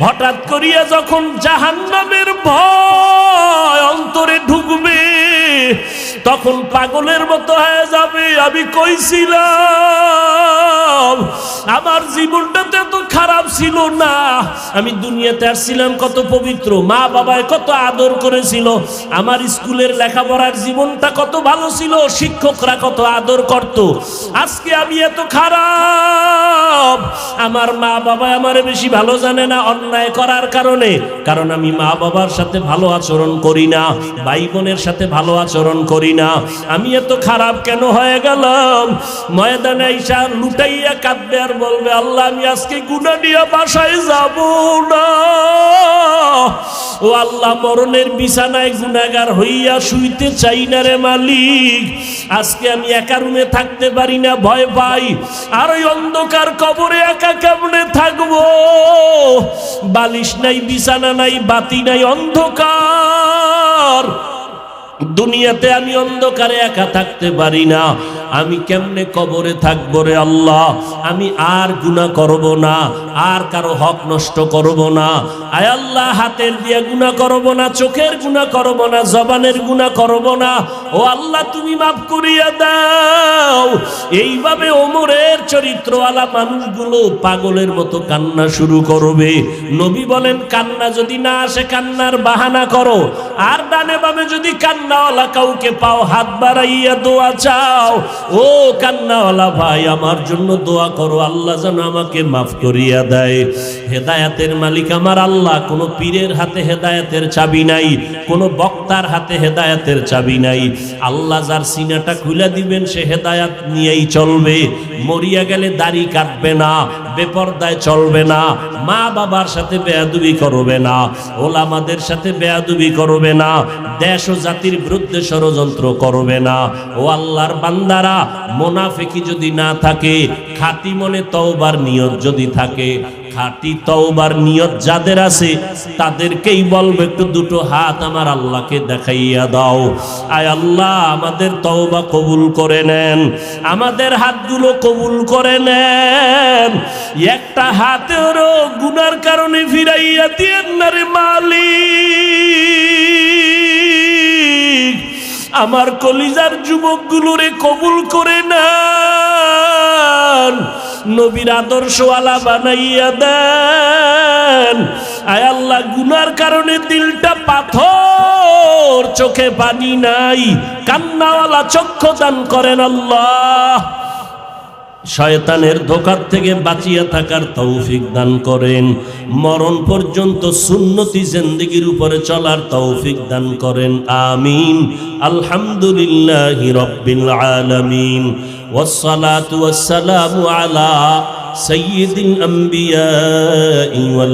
হঠাৎ করিয়া যখন জাহান্নামের ভয় অন্তরে ঢুকবে, তখন পাগলের মতো হয়ে যাবে, আমি কইছিলাম আমার জীবনটা তো এত খারাপ ছিল না, আমি দুনিয়াতে আসছিলাম কত পবিত্র, মা বাবায় কত আদর করেছিল, আমার স্কুলের লেখাপড়ার জীবনটা কত ভালো ছিল, শিক্ষকরা কত আদর করত, আজকে আমি এত খারাপ, আমার মা বাবা আমারে বেশি ভালো জানে না অন্যায় করার কারণে, কারণ আমি মা বাবার সাথে ভালো আচরণ করি না, ভাই বোনের সাথে ভালো আচরণ করি না, আমি এত খারাপ কেন হয়ে গেলাম। ময়দানে আইসা লুটাইয়া কাঁদবে আর বলবে, আল্লাহ আমি আজকে গুনাহ নিয়ে বাসায় যাব না। ও আল্লাহ, মরণের বিছানায় গুনাহগার হইয়া শুইতে চাই না রে মালিক, আজকে আমি একা রুমে থাকতে পারি না, ভয় পাই, আর ওই অন্ধকার কবরে একা কেমনে থাকবো, বালিশ নাই, বিছানা নাই, বাতি নাই, অন্ধকার, দুনিয়াতে আমি অন্ধকারে একা থাকতে পারি না। আমি কেমনে কবরে থাকবো রে আল্লাহ, আমি আর গুনাহ করব না, আর কারো হক নষ্ট করব না। আয় আল্লাহ, হাতের দিয়ে গুনাহ করব না, চোখের গুনাহ করব না, জবানের গুনাহ করব না। ও আল্লাহ, তুমি মাফ করিয়া দাও। এইভাবে ওমরের চরিত্রওয়ালা মানুষগুলো পাগলের মতো কান্না শুরু করবে। নবী বলেন, কান্না যদি না আসে কান্নার বাহানা করো, আর ডানে বামে যদি কান্নাওয়ালা কাউকে পাও হাত বাড়াইয়া দোয়া চাও। ও কান্নাওয়ালা ভাই, আমার জন্য দোয়া করো, আল্লাহ যেন আমাকে মাফ করিয়া দেয়। হেদায়েতের মালিক আমার আল্লাহ। কোনো পীরের হাতে হেদায়েতের চাবি নাই, কোনো বক্তার হাতে হেদায়েতের চাবি নাই। আল্লাহ যার সিনাটা খুলে দিবেন সে হেদায়েত নিয়েই চলবে। মরিয়া গেলে দাড়ি কাটবে না, বেপরদায় চলবে না, মা বাবার সাথে বেয়াদবি করবে না, ওলামাদের সাথে বেয়াদবি করবে না, দেশ ও জাতির বিরুদ্ধে ষড়যন্ত্র করবে না। ও আল্লাহর বান্দারা, মুনাফিকি যদি না থাকে, খাঁটি মনে তওবার নিয়ত যদি থাকে, খাঁটি তওবার নিয়ত যাদের আছে তাদেরকেই বলবো একটু দুটো হাত আমার আল্লাহকে দেখাইয়া দাও। আয় আল্লাহ, আমাদের তওবা কবুল করে নেন, আমাদের হাতগুলো কবুল করে নেন। একটা হাতেরও গুনার কারণে ফিরাইয়া দিয়েন না রে মালিক। আমার কলিজার যুবকগুলোরে কবুল করে নেন, নবীর আদর্শওয়ালা বানাইয়া দেন। আয় আল্লাহ, গুনার কারণে দিলটা পাথর, চোখে পানি নাই, কান্নাওয়ালা চক্ষু দান করেন আল্লাহ। শয়তানের ধোঁকার থেকে বাঁচিয়া থাকার তৌফিক দান করেন। মরণ পর্যন্ত সুন্নতি জিন্দেগির উপরে চলার তৌফিক দান করেন। আমিন। আলহামদুলিল্লাহি রাব্বিল আলামিন। ওয়াসসালাতু ওয়াসসালামু আলা সাইয়্যিদিল আম্বিয়া'i ওয়াল